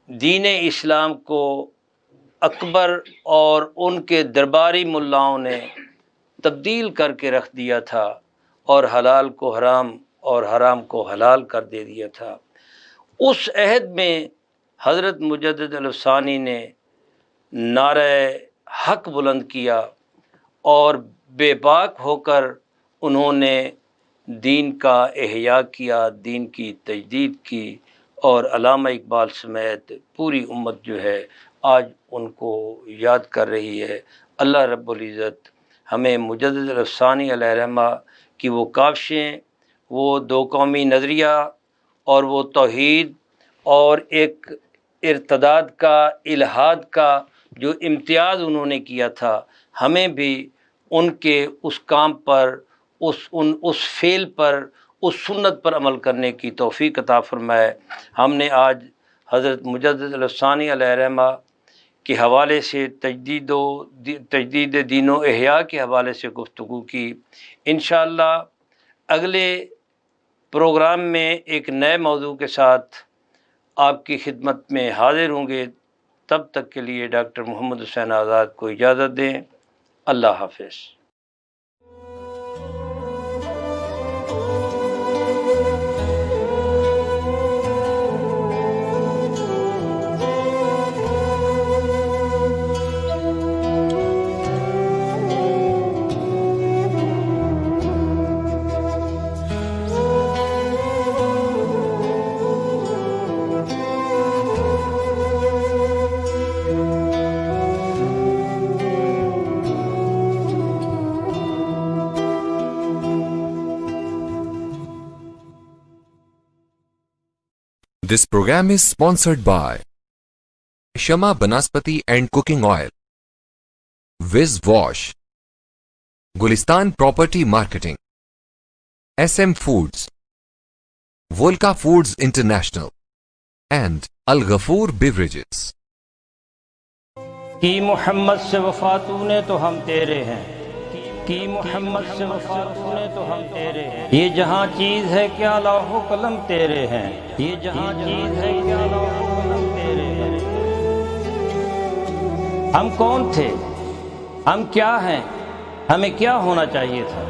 دین اسلام کو اکبر اور ان کے درباری ملاؤں نے تبدیل کر کے رکھ دیا تھا, اور حلال کو حرام اور حرام کو حلال کر دے دیا تھا، اس عہد میں حضرت مجدد الثانی نے نعرہ حق بلند کیا اور بے باک ہو کر انہوں نے دین کا احیاء کیا، دین کی تجدید کی، اور علامہ اقبال سمیت پوری امت جو ہے آج ان کو یاد کر رہی ہے۔ اللہ رب العزت ہمیں مجدد الثانی علیہ رحمہ کی وہ کاوشیں، وہ دو قومی نظریہ اور وہ توحید اور ایک ارتداد کا، الہاد کا جو امتیاز انہوں نے کیا تھا، ہمیں بھی ان کے اس کام پر، اس فعل پر، اس سنت پر عمل کرنے کی توفیق عطا فرمائے۔ ہم نے آج حضرت مجدد الثانی علیہ رحمہ کے حوالے سے تجدید دین و احیاء کے حوالے سے گفتگو کی۔ انشاءاللہ اگلے پروگرام میں ایک نئے موضوع کے ساتھ آپ کی خدمت میں حاضر ہوں گے۔ تب تک کے لیے ڈاکٹر محمد حسین آزاد کو اجازت دیں۔ اللہ حافظ۔ This program is sponsored by Shama Banaspati and Cooking Oil, Viz Wash, Gulistan Property Marketing, SM Foods, Volca Foods International, and Al Ghafoor Beverages. کی محمد سے وفا تو نے تو ہم تیرے ہیں، کی محمد سے وفا تو نے تو ہم تیرے ہیں، یہ جہاں چیز ہے کیا لوح و قلم تیرے ہیں، یہ جہاں چیز ہے کیا لوح و قلم تیرے ہیں۔ ہم کون تھے، ہم کیا ہیں، ہمیں کیا ہونا چاہیے تھا؟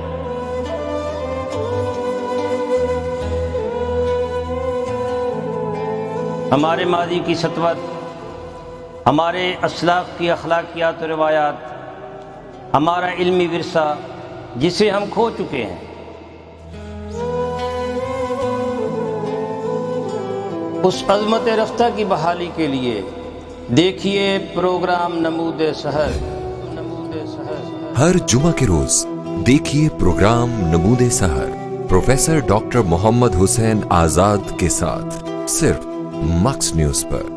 ہمارے ماضی کی سطوت، ہمارے اسلاف کی اخلاقیات و روایات، ہمارا علمی ورثہ جسے ہم کھو چکے ہیں، اس عظمت رفتہ کی بحالی کے لیے دیکھیے پروگرام نمود سحر۔ ہر جمعہ کے روز دیکھیے پروگرام نمود سحر پروفیسر ڈاکٹر محمد حسین آزاد کے ساتھ، صرف مکس نیوز پر۔